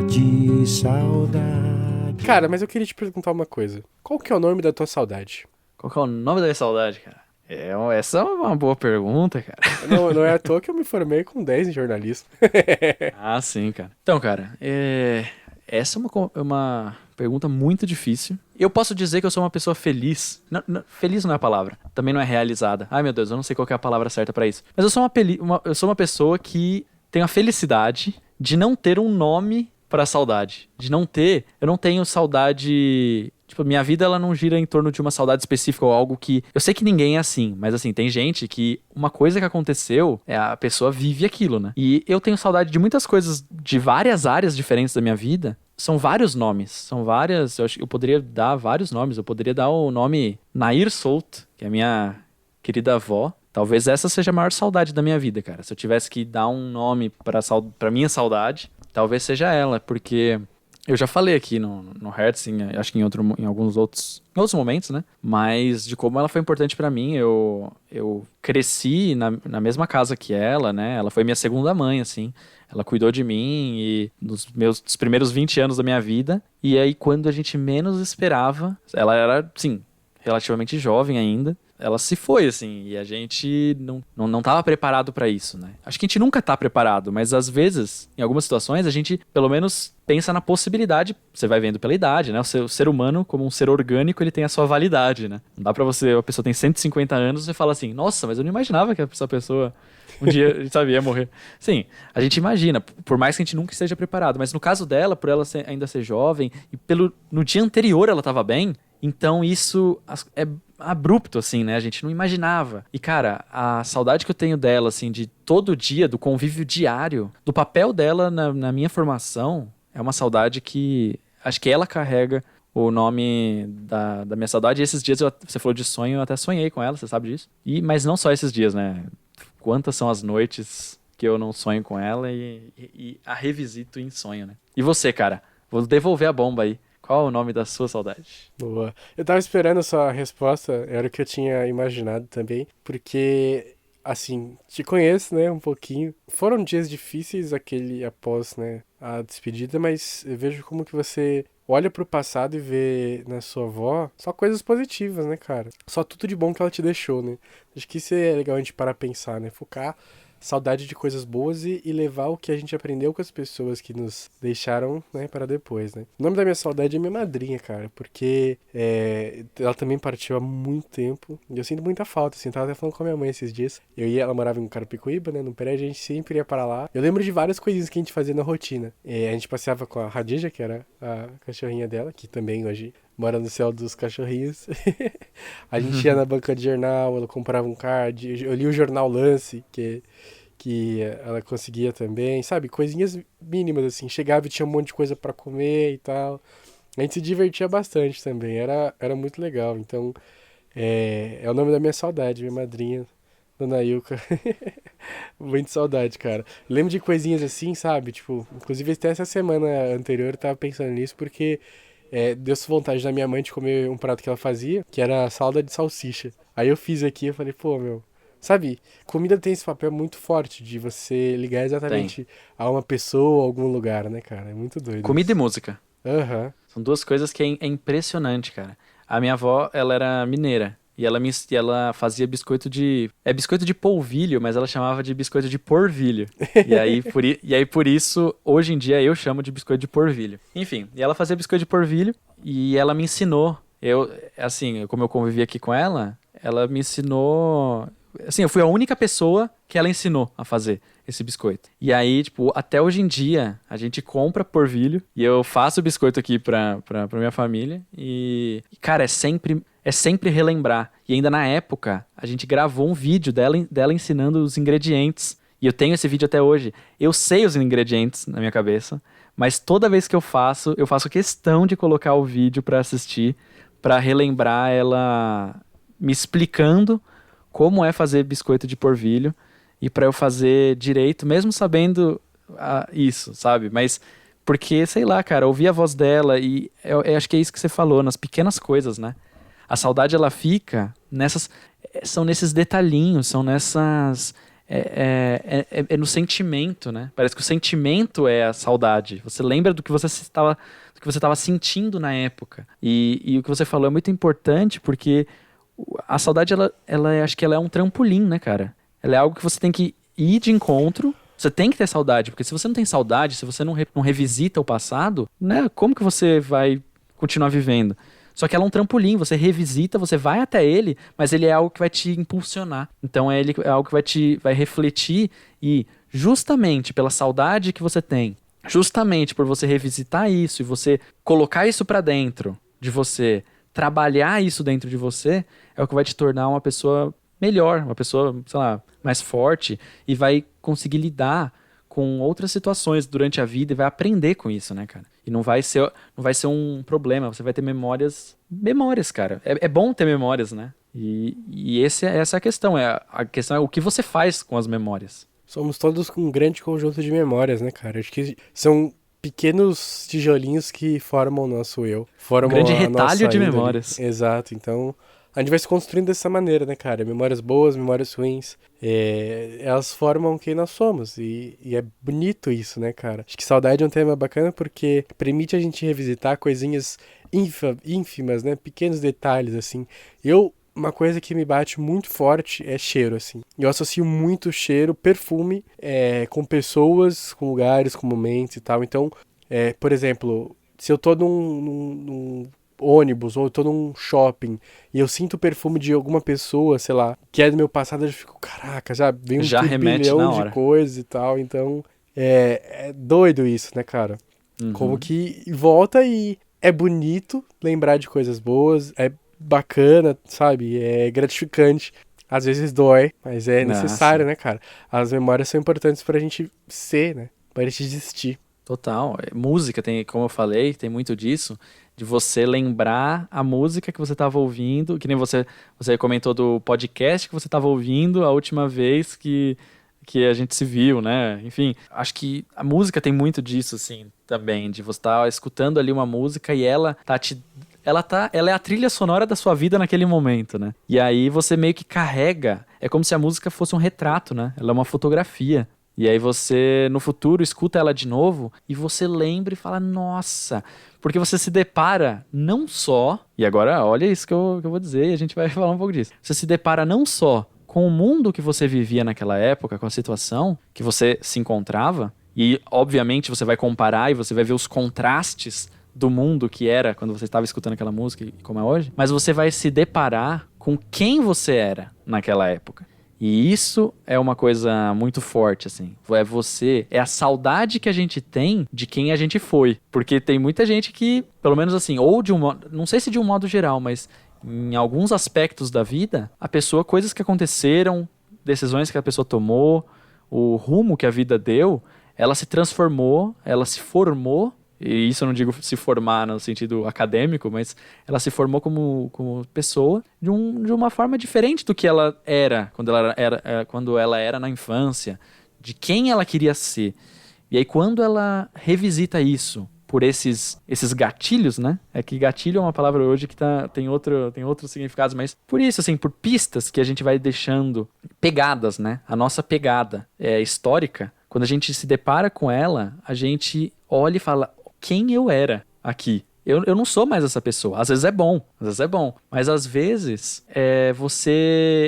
de saudade. Cara, mas eu queria te perguntar uma coisa. Qual que é o nome da tua saudade? Qual que é o nome da minha saudade, cara? Essa é uma boa pergunta, cara. Não é à toa que eu me formei com 10 em jornalismo. Ah, sim, cara. Então, cara, essa é uma pergunta muito difícil. Eu posso dizer que eu sou uma pessoa feliz. Feliz não é a palavra. Também não é realizada. Ai, meu Deus, eu não sei qual que é a palavra certa pra isso. Mas eu sou uma pessoa que tenho a felicidade de não ter um nome pra saudade. Eu não tenho saudade. Tipo, minha vida ela não gira em torno de uma saudade específica ou algo que. Eu sei que ninguém é assim, mas assim, tem gente que uma coisa que aconteceu é a pessoa vive aquilo, né? E eu tenho saudade de muitas coisas de várias áreas diferentes da minha vida. São vários nomes, são várias. Eu acho que eu poderia dar vários nomes. Eu poderia dar o nome Nair Souto, que é a minha querida avó. Talvez essa seja a maior saudade da minha vida, cara. Se eu tivesse que dar um nome pra minha saudade, talvez seja ela, porque eu já falei aqui no Hertz, acho que em alguns outros momentos, né? Mas de como ela foi importante pra mim, eu cresci na mesma casa que ela, né? Ela foi minha segunda mãe, assim. Ela cuidou de mim e nos dos primeiros 20 anos da minha vida. E aí, quando a gente menos esperava, ela era, sim, relativamente jovem ainda. Ela se foi, assim, e a gente não tava preparado pra isso, né? Acho que a gente nunca tá preparado, mas às vezes, em algumas situações, a gente, pelo menos, pensa na possibilidade. Você vai vendo pela idade, né? O ser humano, como um ser orgânico, ele tem a sua validade, né? Não dá pra a pessoa tem 150 anos, você fala assim, nossa, mas eu não imaginava que essa pessoa um dia, sabe, ia morrer. Sim, a gente imagina, por mais que a gente nunca esteja preparado, mas no caso dela, por ela ainda ser jovem, e no dia anterior ela tava bem, então isso é abrupto, assim, né? A gente não imaginava. E, cara, a saudade que eu tenho dela, assim, de todo dia, do convívio diário, do papel dela na minha formação, é uma saudade que acho que ela carrega o nome da minha saudade. E esses dias, você falou de sonho, eu até sonhei com ela, você sabe disso. Mas não só esses dias, né? Quantas são as noites que eu não sonho com ela e a revisito em sonho, né? E você, cara? Vou devolver a bomba aí. Qual é o nome da sua saudade? Boa. Eu tava esperando a sua resposta, era o que eu tinha imaginado também, porque, assim, te conheço, né, um pouquinho. Foram dias difíceis após, né, a despedida, mas eu vejo como que você olha pro passado e vê na sua avó só coisas positivas, né, cara? Só tudo de bom que ela te deixou, né? Acho que isso é legal a gente parar a pensar, né? Focar saudade de coisas boas e levar o que a gente aprendeu com as pessoas que nos deixaram, né, para depois, né? O nome da minha saudade é minha madrinha, cara, porque ela também partiu há muito tempo e eu sinto muita falta, assim, tava até falando com a minha mãe esses dias. Ela morava em Carapicuíba, né, no prédio, a gente sempre ia para lá. Eu lembro de várias coisinhas que a gente fazia na rotina. A gente passeava com a Radija, que era a cachorrinha dela, que também hoje mora no céu dos cachorrinhos. A gente ia na banca de jornal, ela comprava um card, eu li o jornal Lance, que ela conseguia também, sabe? Coisinhas mínimas, assim. Chegava e tinha um monte de coisa pra comer e tal. A gente se divertia bastante também, era muito legal. Então, é o nome da minha saudade, minha madrinha, Dona Ilka. Muito saudade, cara. Lembro de coisinhas assim, sabe? Tipo, inclusive até essa semana anterior eu tava pensando nisso, porque deu-se vontade da minha mãe de comer um prato que ela fazia, que era salada de salsicha. Aí eu fiz aqui, eu falei, pô, meu... Sabe, comida tem esse papel muito forte de você ligar exatamente a uma pessoa ou algum lugar, né, cara? É muito doido. Comida e música. Aham. São duas coisas que é impressionante, cara. A minha avó, ela era mineira. E ela fazia biscoito de... É biscoito de polvilho, mas ela chamava de biscoito de porvilho. E aí, por isso, hoje em dia, eu chamo de biscoito de porvilho. Enfim, e ela fazia biscoito de porvilho e ela me ensinou. Como eu convivi aqui com ela me ensinou... Assim, eu fui a única pessoa que ela ensinou a fazer esse biscoito. E aí, tipo, até hoje em dia, a gente compra porvilho e eu faço o biscoito aqui pra minha família. E cara, é sempre relembrar. E ainda na época, a gente gravou um vídeo dela ensinando os ingredientes. E eu tenho esse vídeo até hoje. Eu sei os ingredientes na minha cabeça, mas toda vez que eu faço questão de colocar o vídeo pra assistir, pra relembrar ela me explicando como é fazer biscoito de porvilho e pra eu fazer direito, mesmo sabendo isso, sabe? Mas porque, sei lá, cara, ouvir a voz dela e eu acho que é isso que você falou, nas pequenas coisas, né? A saudade, ela fica são nesses detalhinhos, são nessas... no sentimento, né? Parece que o sentimento é a saudade. Você lembra do que você estava sentindo na época. E o que você falou é muito importante porque a saudade, acho que ela é um trampolim, né, cara? Ela é algo que você tem que ir de encontro. Você tem que ter saudade, porque se você não tem saudade, se você não revisita o passado, né, como que você vai continuar vivendo? Só que ela é um trampolim, você revisita, você vai até ele, mas ele é algo que vai te impulsionar. Então é algo que vai refletir e justamente pela saudade que você tem, justamente por você revisitar isso e você colocar isso pra dentro de você, trabalhar isso dentro de você, é o que vai te tornar uma pessoa melhor, uma pessoa, sei lá, mais forte e vai conseguir lidar com outras situações durante a vida e vai aprender com isso, né, cara? E não vai ser um problema, você vai ter memórias, cara. É bom ter memórias, né? E essa é a questão, a questão é o que você faz com as memórias. Somos todos um grande conjunto de memórias, né, cara? Acho que são pequenos tijolinhos que formam o nosso eu. Formam Um grande a retalho nossa de índole. memórias. Exato, então a gente vai se construindo dessa maneira, né, cara? Memórias boas, memórias ruins. Elas formam quem nós somos. E é bonito isso, né, cara? Acho que saudade é um tema bacana porque permite a gente revisitar coisinhas ínfimas, né? Pequenos detalhes, assim. Uma coisa que me bate muito forte é cheiro, assim. Eu associo muito cheiro, perfume, com pessoas, com lugares, com momentos e tal. Então, por exemplo, se eu tô num ônibus ou eu tô num shopping e eu sinto o perfume de alguma pessoa, sei lá, que é do meu passado, eu fico, caraca, já vem um Já remete na turbilhão de hora. coisas e tal. Então, é doido isso, né, cara? Uhum. Como que volta e é bonito lembrar de coisas boas, é bacana, sabe? É gratificante. Às vezes dói, mas é necessário, né, cara? As memórias são importantes pra gente ser, né? Pra gente existir. Total. Música tem, como eu falei, tem muito disso, de você lembrar a música que você estava ouvindo, que nem você comentou do podcast que você estava ouvindo a última vez que a gente se viu, né? Enfim, acho que a música tem muito disso, assim, também, de você estar escutando ali uma música e ela é a trilha sonora da sua vida naquele momento, né? E aí você meio que carrega, é como se a música fosse um retrato, né? Ela é uma fotografia. E aí você, no futuro, escuta ela de novo e você lembra e fala, nossa, porque você se depara não só, e agora olha isso que eu vou dizer e a gente vai falar um pouco disso, você se depara não só com o mundo que você vivia naquela época, com a situação que você se encontrava, e obviamente você vai comparar e você vai ver os contrastes do mundo que era quando você estava escutando aquela música e como é hoje, mas você vai se deparar com quem você era naquela época. E isso é uma coisa muito forte, assim. É a saudade que a gente tem de quem a gente foi. Porque tem muita gente que, pelo menos assim, ou de um modo, não sei se de um modo geral, mas em alguns aspectos da vida, coisas que aconteceram, decisões que a pessoa tomou, o rumo que a vida deu, ela se transformou, ela se formou. E isso eu não digo se formar no sentido acadêmico, mas ela se formou como pessoa de uma forma diferente do que ela era quando ela era na infância, de quem ela queria ser. E aí quando ela revisita isso por esses gatilhos, né? É que gatilho é uma palavra hoje que tem outros significados, mas por isso, assim, por pistas que a gente vai deixando, pegadas, né? A nossa pegada histórica, quando a gente se depara com ela, a gente olha e fala, quem eu era aqui. Eu não sou mais essa pessoa. Às vezes é bom. Mas às vezes,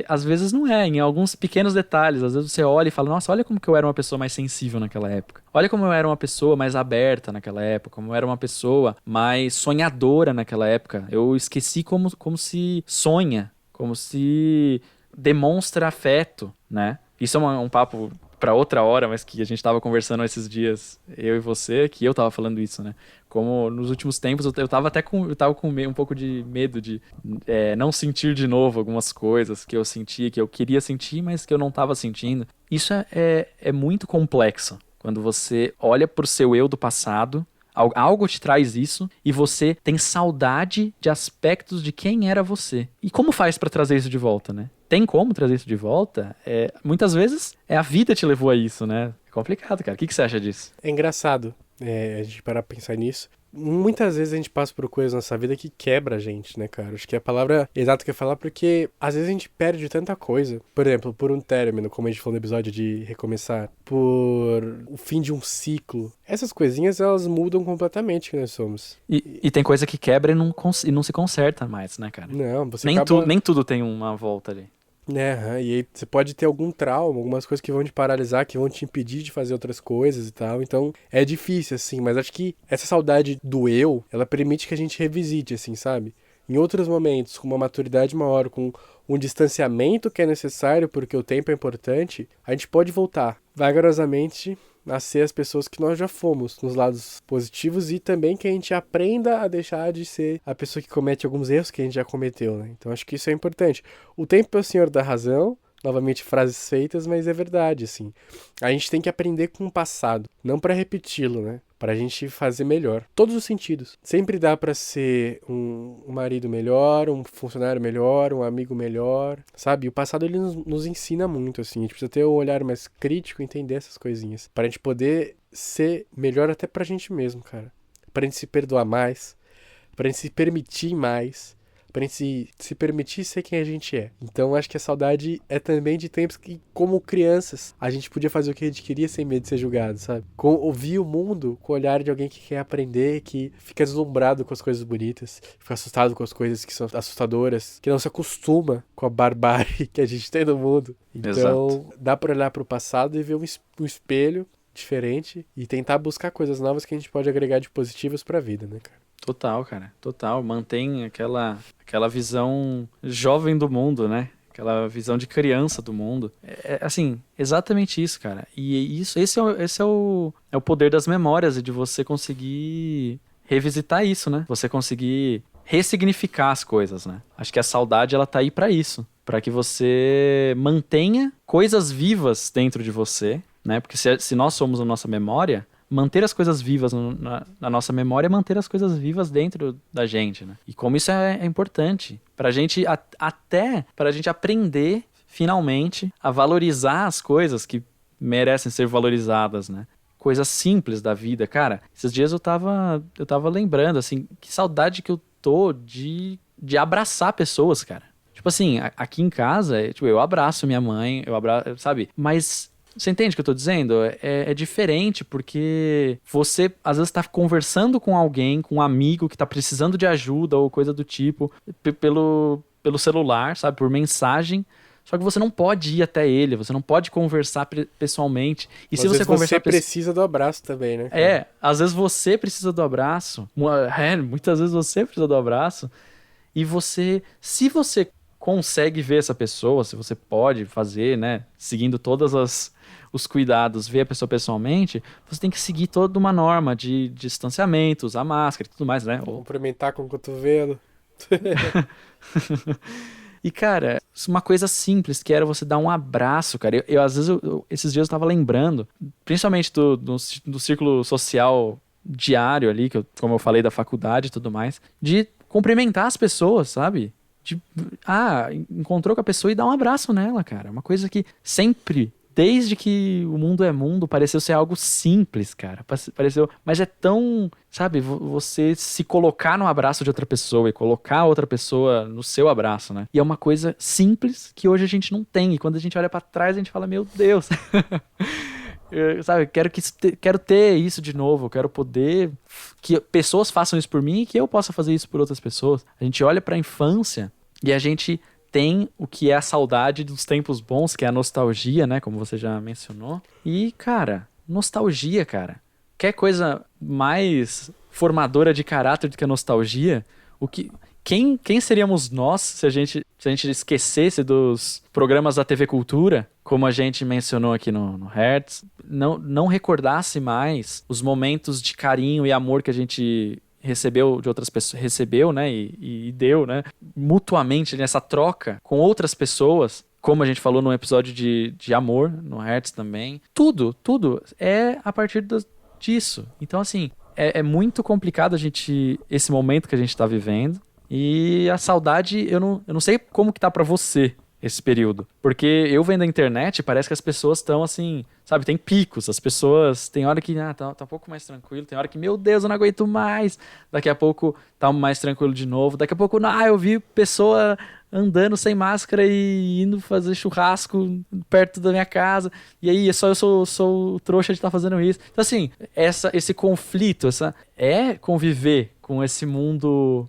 às vezes não é. Em alguns pequenos detalhes. Às vezes você olha e fala, nossa, olha como que eu era uma pessoa mais sensível naquela época. Olha como eu era uma pessoa mais aberta naquela época. Como eu era uma pessoa mais sonhadora naquela época. Eu esqueci como se sonha. Como se demonstra afeto, né? Isso é um papo pra outra hora, mas que a gente tava conversando esses dias, eu e você, que eu tava falando isso, né? Como nos últimos tempos eu tava com um pouco de medo de não sentir de novo algumas coisas que eu sentia, que eu queria sentir, mas que eu não tava sentindo. Isso é muito complexo. Quando você olha pro seu eu do passado, algo te traz isso e você tem saudade de aspectos de quem era você. E como faz pra trazer isso de volta, né? Tem como trazer isso de volta? Muitas vezes a vida te levou a isso, né? É complicado, cara. O que você acha disso? É engraçado a gente parar pra pensar nisso. Muitas vezes a gente passa por coisas na nossa vida que quebra a gente, né, cara? Acho que a palavra exata que eu ia falar, porque às vezes a gente perde tanta coisa. Por exemplo, por um término, como a gente falou no episódio de recomeçar. Por o fim de um ciclo. Essas coisinhas, elas mudam completamente quem nós somos. E tem coisa que quebra e não se conserta mais, né, cara? Não, você Nem tudo tem uma volta ali. E aí você pode ter algum trauma, algumas coisas que vão te paralisar, que vão te impedir de fazer outras coisas e tal. Então, é difícil, assim, mas acho que essa saudade do eu, ela permite que a gente revisite, assim, sabe? em outros momentos, com uma maturidade maior, com um distanciamento que é necessário, porque o tempo é importante, a gente pode voltar vagarosamente a ser as pessoas que nós já fomos, nos lados positivos, e também que a gente aprenda a deixar de ser a pessoa que comete alguns erros que a gente já cometeu, né? Então acho que isso é importante. O tempo é o senhor da razão, novamente frases feitas, mas é verdade, assim. A gente tem que aprender com o passado, não para repeti-lo, né? Pra gente fazer melhor. Todos os sentidos. Sempre dá pra ser um marido melhor, um funcionário melhor, um amigo melhor, sabe? O passado, ele nos ensina muito, assim. A gente precisa ter um olhar mais crítico e entender essas coisinhas. Pra gente poder ser melhor até pra gente mesmo, cara. Pra gente se perdoar mais. Pra gente se permitir mais. Pra gente se permitir ser quem a gente é. Então, acho que a saudade é também de tempos que, como crianças, a gente podia fazer o que a gente queria sem medo de ser julgado, sabe? Ouvir o mundo com o olhar de alguém que quer aprender, que fica deslumbrado com as coisas bonitas, fica assustado com as coisas que são assustadoras, que não se acostuma com a barbárie que a gente tem no mundo. Então, Exato. dá pra olhar pro passado e ver um espelho diferente e tentar buscar coisas novas que a gente pode agregar de positivas pra vida, né, cara? Total, cara. Total. Mantém aquela visão jovem do mundo, né? Aquela visão de criança do mundo. Assim, exatamente isso, cara. E esse é o poder das memórias e de você conseguir revisitar isso, né? Você conseguir ressignificar as coisas, né? Acho que a saudade, ela tá aí pra isso. Pra que você mantenha coisas vivas dentro de você, né? Porque se nós somos a nossa memória, manter as coisas vivas na nossa memória é manter as coisas vivas dentro da gente, né? E como isso é importante pra gente, até pra gente aprender, finalmente, a valorizar as coisas que merecem ser valorizadas, né? Coisas simples da vida. Cara, esses dias eu tava lembrando, assim, que saudade que eu tô de abraçar pessoas, cara. Tipo assim, aqui em casa, tipo, eu abraço minha mãe, eu abraço, sabe? Mas você entende o que eu tô dizendo? É diferente porque você, às vezes, tá conversando com alguém, com um amigo que tá precisando de ajuda ou coisa do tipo, pelo celular, sabe? Por mensagem. Só que você não pode ir até ele, você não pode conversar pessoalmente. E Às se você vezes conversar... você precisa do abraço também, né, cara? Às vezes você precisa do abraço. Muitas vezes você precisa do abraço. E se você consegue ver essa pessoa, se você pode fazer, né, seguindo todos os cuidados, ver a pessoa pessoalmente, você tem que seguir toda uma norma de distanciamento, usar máscara e tudo mais, né? Cumprimentar com o cotovelo. E, cara, uma coisa simples, que era você dar um abraço, cara. Às vezes, esses dias eu tava lembrando, principalmente do círculo social diário ali, como eu falei, da faculdade e tudo mais, de cumprimentar as pessoas, sabe? Encontrou com a pessoa e dar um abraço nela, cara. Uma coisa que sempre, desde que o mundo é mundo, pareceu ser algo simples, cara. Mas é tão, sabe, você se colocar no abraço de outra pessoa e colocar a outra pessoa no seu abraço, né? E é uma coisa simples que hoje a gente não tem. E quando a gente olha pra trás, a gente fala, meu Deus. Sabe, quero ter isso de novo, eu quero poder que pessoas façam isso por mim e que eu possa fazer isso por outras pessoas. A gente olha pra infância e a gente tem o que é a saudade dos tempos bons, que é a nostalgia, né, como você já mencionou. E, cara, nostalgia, cara. Quer coisa mais formadora de caráter do que a nostalgia? Quem seríamos nós se a gente esquecesse dos programas da TV Cultura, como a gente mencionou aqui no Hertz, não recordasse mais os momentos de carinho e amor que a gente recebeu de outras pessoas, né, e deu, né, mutuamente nessa troca com outras pessoas, como a gente falou no episódio de amor, no Hertz também. Tudo é a partir disso. Então, assim, é muito complicado esse momento que a gente tá vivendo. E a saudade, eu não sei como que tá pra você esse período. Porque eu vendo a internet, parece que as pessoas estão assim, sabe, tem picos. As pessoas, tem hora que tá um pouco mais tranquilo, tem hora que, meu Deus, eu não aguento mais. Daqui a pouco tá mais tranquilo de novo. Daqui a pouco, eu vi pessoa andando sem máscara e indo fazer churrasco perto da minha casa. E aí, eu sou o trouxa de estar fazendo isso. Então, assim, esse conflito, conviver com esse mundo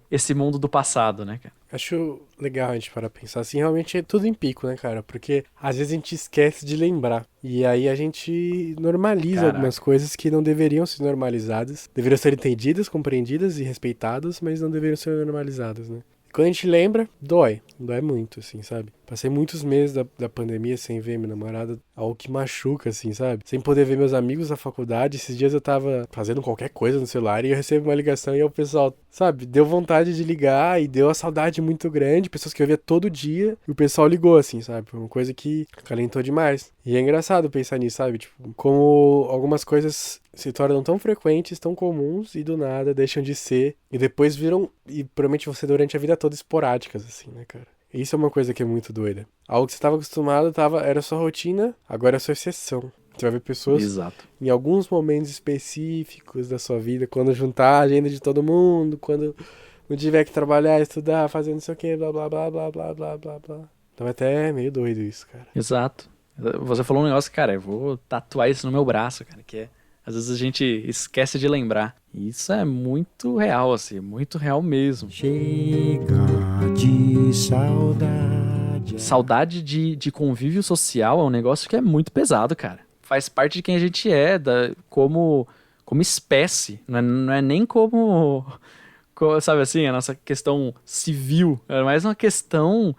do passado, né, cara? Acho legal a gente parar pra pensar assim, realmente é tudo em pico, né, cara? Porque às vezes a gente esquece de lembrar. E aí a gente normaliza algumas coisas que não deveriam ser normalizadas. Deveriam ser entendidas, compreendidas e respeitadas, mas não deveriam ser normalizadas, né? Quando a gente lembra, dói. Dói muito, assim, sabe? Passei muitos meses da pandemia sem ver minha namorada, algo que machuca, assim, sabe? Sem poder ver meus amigos da faculdade. Esses dias eu tava fazendo qualquer coisa no celular e eu recebo uma ligação e o pessoal, sabe? Deu vontade de ligar e deu uma saudade muito grande. Pessoas que eu via todo dia e o pessoal ligou, assim, sabe? Foi uma coisa que calentou demais. E é engraçado pensar nisso, sabe? Tipo, como algumas coisas se tornam tão frequentes, tão comuns e do nada deixam de ser e depois viram, e provavelmente você durante a vida toda, esporádicas, assim, né, cara? Isso é uma coisa que é muito doida. Algo que você estava acostumado, era sua rotina, agora é sua exceção. Você vai ver pessoas Exato. em alguns momentos específicos da sua vida, quando juntar a agenda de todo mundo, quando não tiver que trabalhar, estudar, fazer não sei o que, blá, blá, blá, blá, blá, blá, blá, blá. Então é até meio doido isso, cara. Exato. Você falou um negócio, cara, eu vou tatuar isso no meu braço, cara, que é... Às vezes a gente esquece de lembrar. E isso é muito real, assim, muito real mesmo. Chega de saudade. Saudade de convívio social é um negócio que é muito pesado, cara. Faz parte de quem a gente é, como espécie. Não é nem sabe assim, a nossa questão civil. É mais uma questão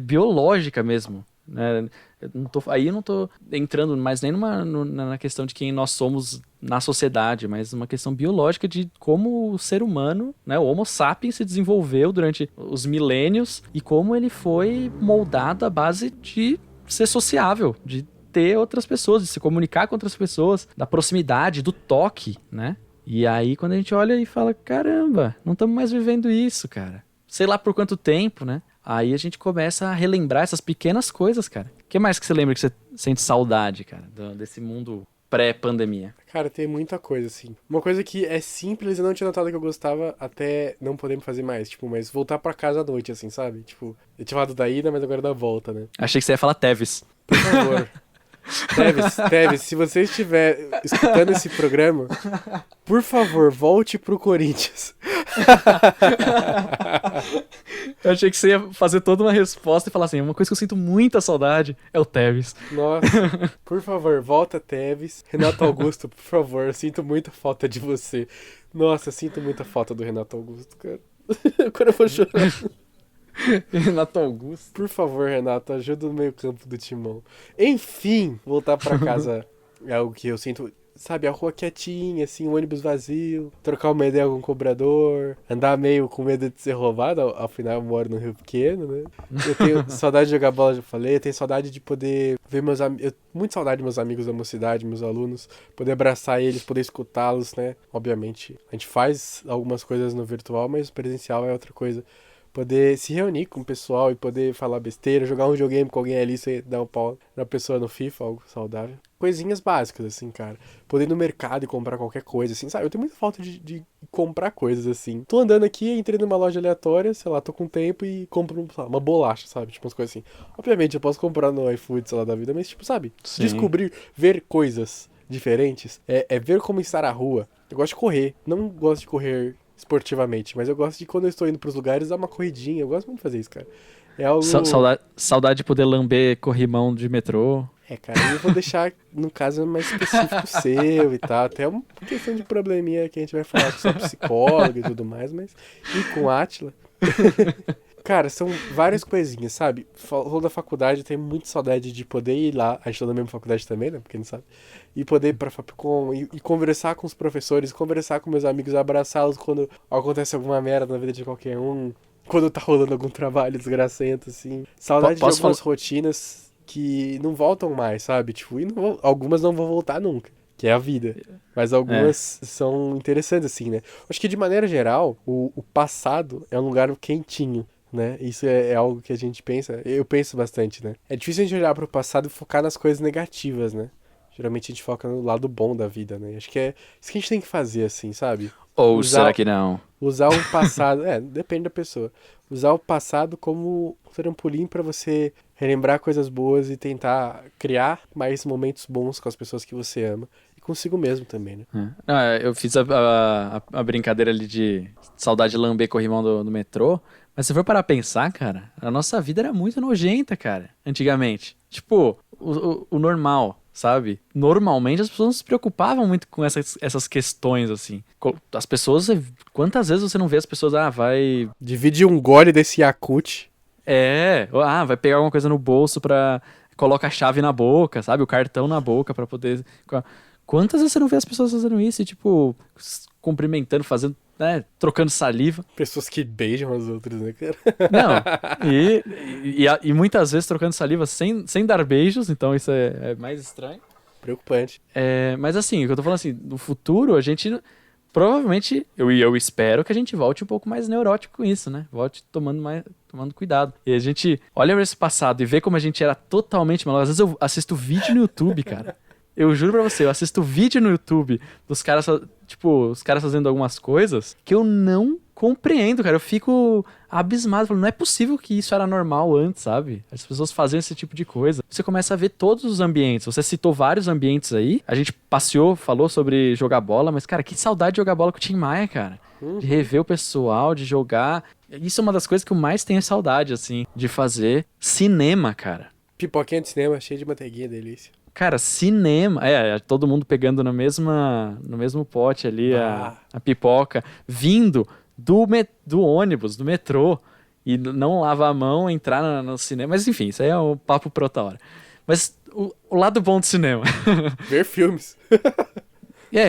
biológica mesmo, né? Eu não tô entrando mais nem na questão de quem nós somos na sociedade, mas uma questão biológica de como o ser humano, né, o Homo sapiens se desenvolveu durante os milênios e como ele foi moldado à base de ser sociável, de ter outras pessoas, de se comunicar com outras pessoas, da proximidade, do toque, né? E aí quando a gente olha e fala, caramba, não estamos mais vivendo isso, cara. Sei lá por quanto tempo, né? Aí a gente começa a relembrar essas pequenas coisas, cara. O que mais que você lembra que você sente saudade, cara, desse mundo pré-pandemia? Cara, tem muita coisa, assim. Uma coisa que é simples, eu não tinha notado que eu gostava até não poder fazer mais. Tipo, mas voltar pra casa à noite, assim, sabe? Tipo, eu tinha falado da ida, mas agora da volta, né? Achei que você ia falar Teves. Por favor. Teves, se você estiver escutando esse programa, por favor, volte pro Corinthians. Eu achei que você ia fazer toda uma resposta e falar assim, uma coisa que eu sinto muita saudade é o Teves. Nossa, por favor, volta, Teves. Renato Augusto, por favor, eu sinto muita falta de você. Nossa, eu sinto muita falta do Renato Augusto, cara. Agora eu vou chorar. Renato Augusto. Por favor, Renato, ajuda no meio campo do Timão. Enfim, voltar pra casa é algo que eu sinto, sabe, a rua quietinha, assim, o ônibus vazio, trocar uma ideia com o cobrador, andar meio com medo de ser roubado, afinal eu moro no Rio Pequeno, né? Eu tenho saudade de jogar bola, já falei, eu tenho saudade de poder ver meus amigos, muito saudade de meus amigos da mocidade, meus alunos, poder abraçar eles, poder escutá-los, né? Obviamente, a gente faz algumas coisas no virtual, mas o presencial é outra coisa. Poder se reunir com o pessoal e poder falar besteira, jogar um videogame com alguém ali, você dar um pau na pessoa no FIFA, algo saudável. Coisinhas básicas, assim, cara. Poder ir no mercado e comprar qualquer coisa, assim, sabe? Eu tenho muita falta de comprar coisas, assim. Tô andando aqui, entrei numa loja aleatória, sei lá, tô com tempo e compro, sei lá, uma bolacha, sabe? Tipo, umas coisas assim. Obviamente, eu posso comprar no iFood, sei lá, da vida, mas, tipo, sabe? Sim. Descobrir, ver coisas diferentes, é ver como estar a rua. Eu gosto de correr, não gosto de correr esportivamente, mas eu gosto de, quando eu estou indo pros lugares, dar uma corridinha. Eu gosto muito de fazer isso, cara. É algo... Saudade de poder lamber corrimão de metrô. Cara, eu vou deixar, no caso, mais específico seu e tal. Até uma questão de probleminha que a gente vai falar com sua psicóloga e tudo mais, mas... E com Átila. Cara, são várias coisinhas, sabe? Falou da faculdade, eu tenho muita saudade de poder ir lá. A gente tá na mesma faculdade também, né? Porque não sabe. E poder ir pra Fapcom e conversar com os professores, conversar com meus amigos, abraçá-los quando acontece alguma merda na vida de qualquer um. Quando tá rolando algum trabalho desgracento, assim. Saudade de algumas rotinas que não voltam mais, sabe? Tipo, algumas não vão voltar nunca. Que é a vida. Mas algumas são interessantes, assim, né? Acho que, de maneira geral, o passado é um lugar quentinho, né? Isso é algo que a gente pensa, eu penso bastante, né? É difícil a gente olhar pro passado e focar nas coisas negativas, né? Geralmente a gente foca no lado bom da vida, né? Acho que é isso que a gente tem que fazer, assim, sabe? Ou será que não? Usar o passado, depende da pessoa. Usar o passado como um trampolim pra você relembrar coisas boas e tentar criar mais momentos bons com as pessoas que você ama. E consigo mesmo também, né? Eu fiz a brincadeira ali de saudade de lamber corrimão do metrô. Mas se for parar pra pensar, cara, a nossa vida era muito nojenta, cara, antigamente. Tipo, o normal. sabe? Normalmente as pessoas não se preocupavam muito com essas questões, assim. As pessoas, quantas vezes você não vê as pessoas, vai... Divide um gole desse Yakult. Vai pegar alguma coisa no bolso coloca a chave na boca, sabe? O cartão na boca pra poder... Quantas vezes você não vê as pessoas fazendo isso e, tipo, cumprimentando, fazendo, né, trocando saliva? Pessoas que beijam as outras, né, cara? Não, e muitas vezes trocando saliva sem dar beijos, então isso é mais estranho. Preocupante. Mas assim, o que eu tô falando assim, no futuro a gente... Provavelmente, eu espero que a gente volte um pouco mais neurótico com isso, né? Volte tomando cuidado. E a gente olha pra esse passado e vê como a gente era totalmente maluco. Às vezes eu assisto vídeo no YouTube, cara. Eu juro pra você, eu assisto vídeo no YouTube dos caras, tipo, os caras fazendo algumas coisas que eu não compreendo, cara. Eu fico abismado, falando, não é possível que isso era normal antes, sabe? As pessoas faziam esse tipo de coisa. Você começa a ver todos os ambientes. Você citou vários ambientes aí. A gente passeou, falou sobre jogar bola, mas, cara, que saudade de jogar bola com o Tim Maia, cara. De rever o pessoal, de jogar. Isso é uma das coisas que eu mais tenho saudade, assim, de fazer. Cinema, cara. Pipoquinha de cinema, cheia de manteiguinha, delícia. Cara, cinema. Todo mundo pegando no mesmo pote ali a pipoca, vindo do ônibus, do metrô, e não lavar a mão, entrar no cinema. Mas enfim, isso aí é um papo pra outra hora. Mas o lado bom do cinema. Ver filmes.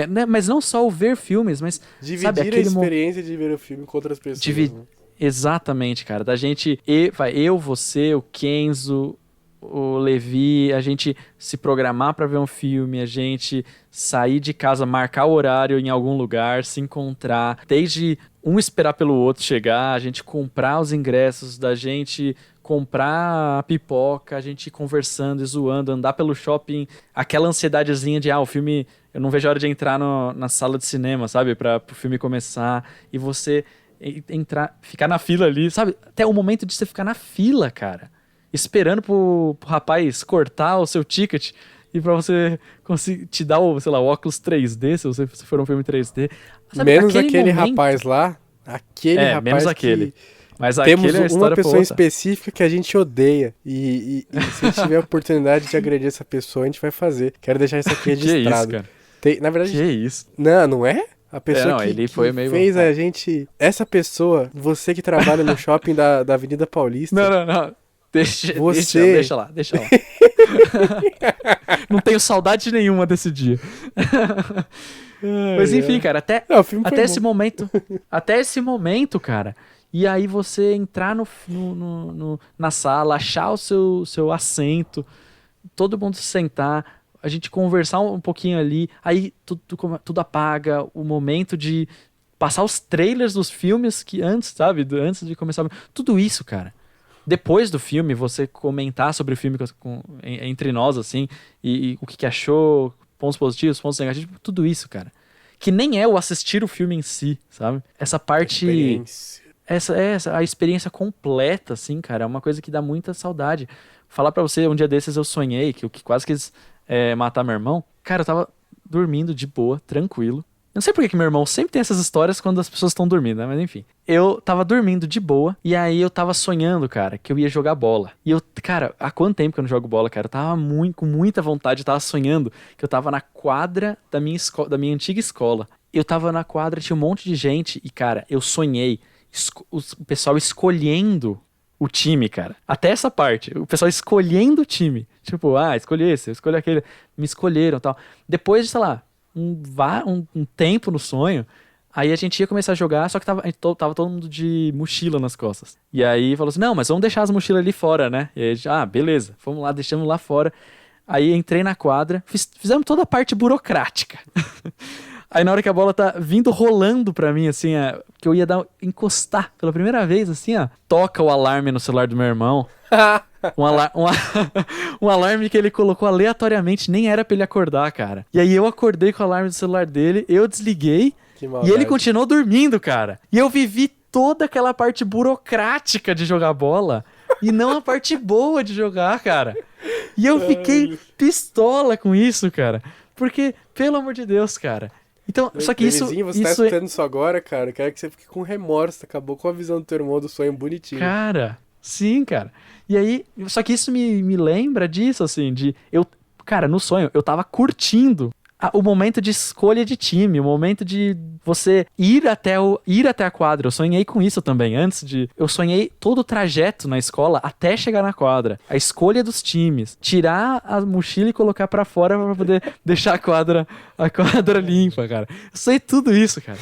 Né, mas não só o ver filmes, mas Dividir sabe, a experiência de ver o filme com outras pessoas. Né? Exatamente, cara. Da gente, eu, você, o Kenzo, o Levi, a gente se programar pra ver um filme, a gente sair de casa, marcar o horário em algum lugar, se encontrar, desde um esperar pelo outro chegar, a gente comprar os ingressos, da gente comprar a pipoca, a gente ir conversando e zoando, andar pelo shopping, aquela ansiedadezinha de, o filme, eu não vejo a hora de entrar na sala de cinema, sabe, pro filme começar, e você entrar, ficar na fila ali, sabe, até o momento de você ficar na fila, cara, esperando pro rapaz cortar o seu ticket e pra você conseguir te dar o óculos 3D, se você for um filme 3D. Sabe, menos aquele rapaz lá, rapaz menos aquele. Mas temos aquele é uma pessoa específica que a gente odeia e se tiver a oportunidade de agredir essa pessoa, a gente vai fazer. Quero deixar isso aqui registrado. Que isso, cara? Na verdade... Que isso? Não é? A pessoa ele foi meio fez a gente... Essa pessoa, você que trabalha no shopping da Avenida Paulista... Não. Deixa lá. Não tenho saudade nenhuma desse dia. Mas enfim, cara, até esse momento, cara. E aí você entrar na sala, achar o seu assento, todo mundo se sentar, a gente conversar um pouquinho ali, aí tudo apaga, o momento de passar os trailers dos filmes que antes, sabe, antes de começar, tudo isso, cara. Depois do filme, você comentar sobre o filme entre nós, assim, e o que achou, pontos positivos, pontos negativos, tudo isso, cara. Que nem é o assistir o filme em si, sabe? Essa parte... A experiência completa, assim, cara, é uma coisa que dá muita saudade. Falar pra você, um dia desses eu sonhei, que eu quase quis matar meu irmão. Cara, eu tava dormindo de boa, tranquilo. Eu não sei por que meu irmão sempre tem essas histórias quando as pessoas estão dormindo, né? Mas enfim. Eu tava dormindo de boa, e aí eu tava sonhando, cara, que eu ia jogar bola. E cara, há quanto tempo que eu não jogo bola, cara? Eu tava com muita vontade, eu tava sonhando que eu tava na quadra da minha antiga escola. Eu tava na quadra, tinha um monte de gente, e cara, eu sonhei o pessoal escolhendo o time, cara. Até essa parte, o pessoal escolhendo o time. Tipo, escolhi esse, eu escolhi aquele. Me escolheram e tal. Depois de, sei lá, um tempo no sonho, aí a gente ia começar a jogar, só que tava todo mundo de mochila nas costas. E aí falou assim, não, mas vamos deixar as mochilas ali fora, né? E aí a gente, beleza, vamos lá, deixamos lá fora. Aí entrei na quadra, fizemos toda a parte burocrática. Aí na hora que a bola tá vindo rolando pra mim, assim, que eu ia encostar pela primeira vez, assim, toca o alarme no celular do meu irmão. Um alarme que ele colocou aleatoriamente, nem era pra ele acordar, cara. E aí eu acordei com o alarme do celular dele, eu desliguei e ele continuou dormindo, cara. E eu vivi toda aquela parte burocrática de jogar bola e não a parte boa de jogar, cara. E eu fiquei pistola com isso, cara. Porque, pelo amor de Deus, cara. Então, só que isso... Você tá escutando isso agora, cara, eu quero que você fique com remorso, acabou com a visão do teu irmão do sonho bonitinho. Cara, sim, cara. E aí, só que isso me lembra disso, assim, Cara, no sonho, eu tava curtindo o momento de escolha de time, o momento de você ir até a quadra. Eu sonhei com isso também, eu sonhei todo o trajeto na escola até chegar na quadra. A escolha dos times, tirar a mochila e colocar pra fora pra poder deixar a quadra limpa, cara. Eu sonhei tudo isso, cara.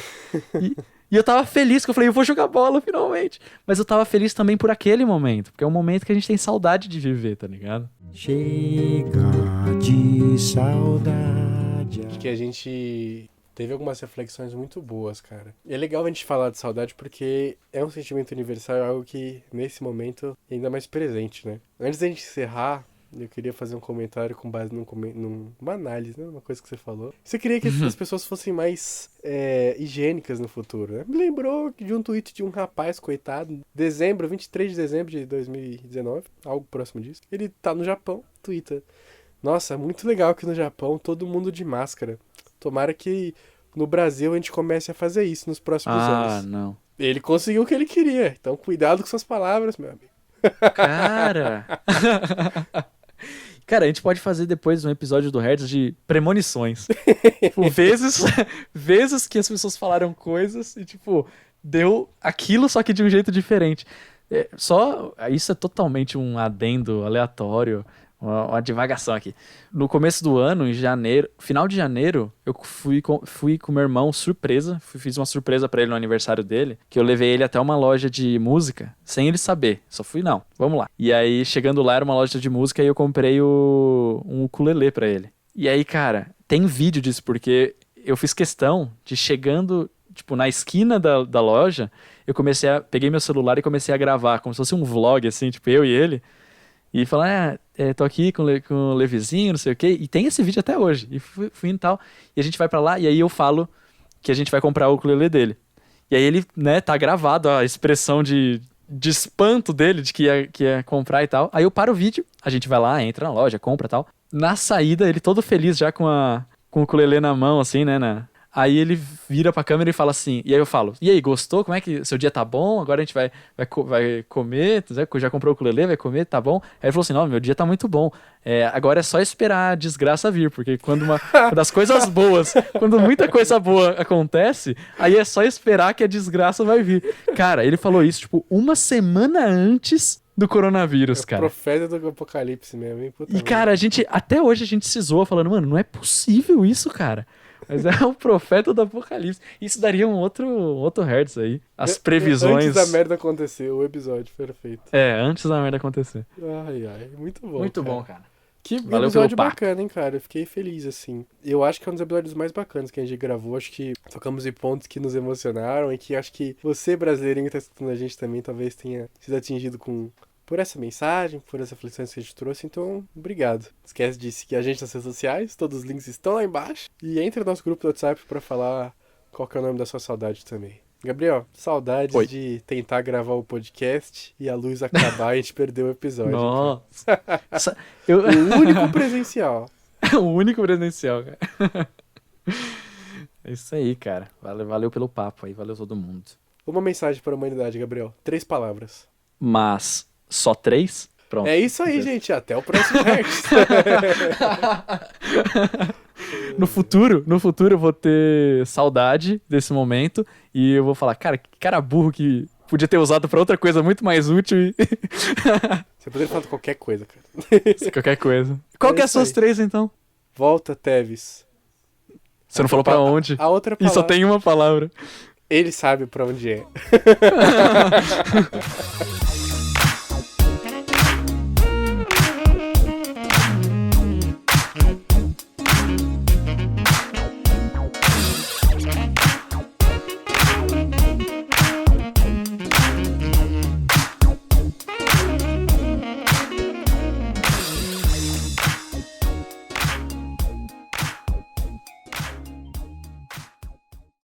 E eu tava feliz, que eu falei, eu vou jogar bola finalmente. Mas eu tava feliz também por aquele momento, porque é um momento que a gente tem saudade de viver, tá ligado? Chega de saudade. Acho que a gente teve algumas reflexões muito boas, cara. E é legal a gente falar de saudade porque é um sentimento universal, é algo que, nesse momento, é ainda mais presente, né? Antes da gente encerrar, eu queria fazer um comentário com base numa análise, né? Uma coisa que você falou. Você queria que as pessoas fossem mais higiênicas no futuro, né? Me lembrou de um tweet de um rapaz, coitado, 23 de dezembro de 2019, algo próximo disso. Ele tá no Japão, twitta: nossa, muito legal que no Japão todo mundo de máscara. Tomara que no Brasil a gente comece a fazer isso nos próximos anos. Ah, não. Ele conseguiu o que ele queria, então cuidado com suas palavras, meu amigo. Cara... Cara, a gente pode fazer depois um episódio do Hertz de premonições. Tipo, vezes que as pessoas falaram coisas e, tipo, deu aquilo, só que de um jeito diferente. Isso é totalmente um adendo aleatório, uma divagação aqui. No começo do ano, em janeiro, final de janeiro, eu fui com meu irmão surpresa, fiz uma surpresa pra ele no aniversário dele, que eu levei ele até uma loja de música, sem ele saber. Só fui, não, vamos lá. E aí, chegando lá, era uma loja de música e eu comprei um ukulele pra ele. E aí, cara, tem vídeo disso, porque eu fiz questão de chegando, tipo, na esquina da loja, peguei meu celular e comecei a gravar, como se fosse um vlog, assim, tipo, eu e ele. E falar, tô aqui com o Levizinho, não sei o quê. E tem esse vídeo até hoje. E fui e tal. E a gente vai pra lá, e aí eu falo que a gente vai comprar o ukulele dele. E aí ele, né, tá gravado a expressão de espanto dele, de que ia comprar e tal. Aí eu paro o vídeo, a gente vai lá, entra na loja, compra e tal. Na saída, ele todo feliz já com o ukulele na mão, assim, né, Aí ele vira pra câmera e fala assim, e aí eu falo, e aí, gostou? Como é que seu dia tá bom? Agora a gente vai comer, já comprou o ukulele, vai comer, tá bom? Aí ele falou assim, não, meu dia tá muito bom. Agora é só esperar a desgraça vir, porque quando das coisas boas, quando muita coisa boa acontece, aí é só esperar que a desgraça vai vir. Cara, ele falou isso, tipo, uma semana antes do coronavírus, cara. Profeta do apocalipse mesmo, hein? Puta cara, até hoje a gente se zoa falando, mano, não é possível isso, cara. Mas é o profeta do apocalipse. Isso daria um outro Hertz aí. As previsões... Antes da merda acontecer, o episódio, perfeito. Antes da merda acontecer. Ai, muito bom, muito bom, cara. Que Valeu episódio pelo bacana, hein, cara. Eu fiquei feliz, assim. Eu acho que é um dos episódios mais bacanas que a gente gravou. Acho que tocamos em pontos que nos emocionaram e que acho que você, brasileirinho que tá escutando a gente também, talvez tenha sido atingido por essa mensagem, por essas reflexões que a gente trouxe, então, obrigado. Não esquece de seguir a gente nas redes sociais, todos os links estão lá embaixo. E entre no nosso grupo do WhatsApp pra falar qual que é o nome da sua saudade também. Gabriel, saudades Oi. de tentar gravar o podcast e a luz acabar e a gente perder o episódio. Nossa. O único presencial. O único presencial, cara. É isso aí, cara. Valeu pelo papo aí, valeu todo mundo. Uma mensagem para a humanidade, Gabriel. 3 palavras. Mas... Só 3? Pronto. É isso aí, gente. Até o próximo Hertz. No futuro eu vou ter saudade desse momento e eu vou falar, cara, que cara burro que podia ter usado pra outra coisa muito mais útil. Você poderia falar de qualquer coisa, cara. Qualquer coisa. Qual que é as suas 3, então? Volta, Teves. Você não falou pra onde? A outra palavra. E só tem uma palavra. Ele sabe pra onde é.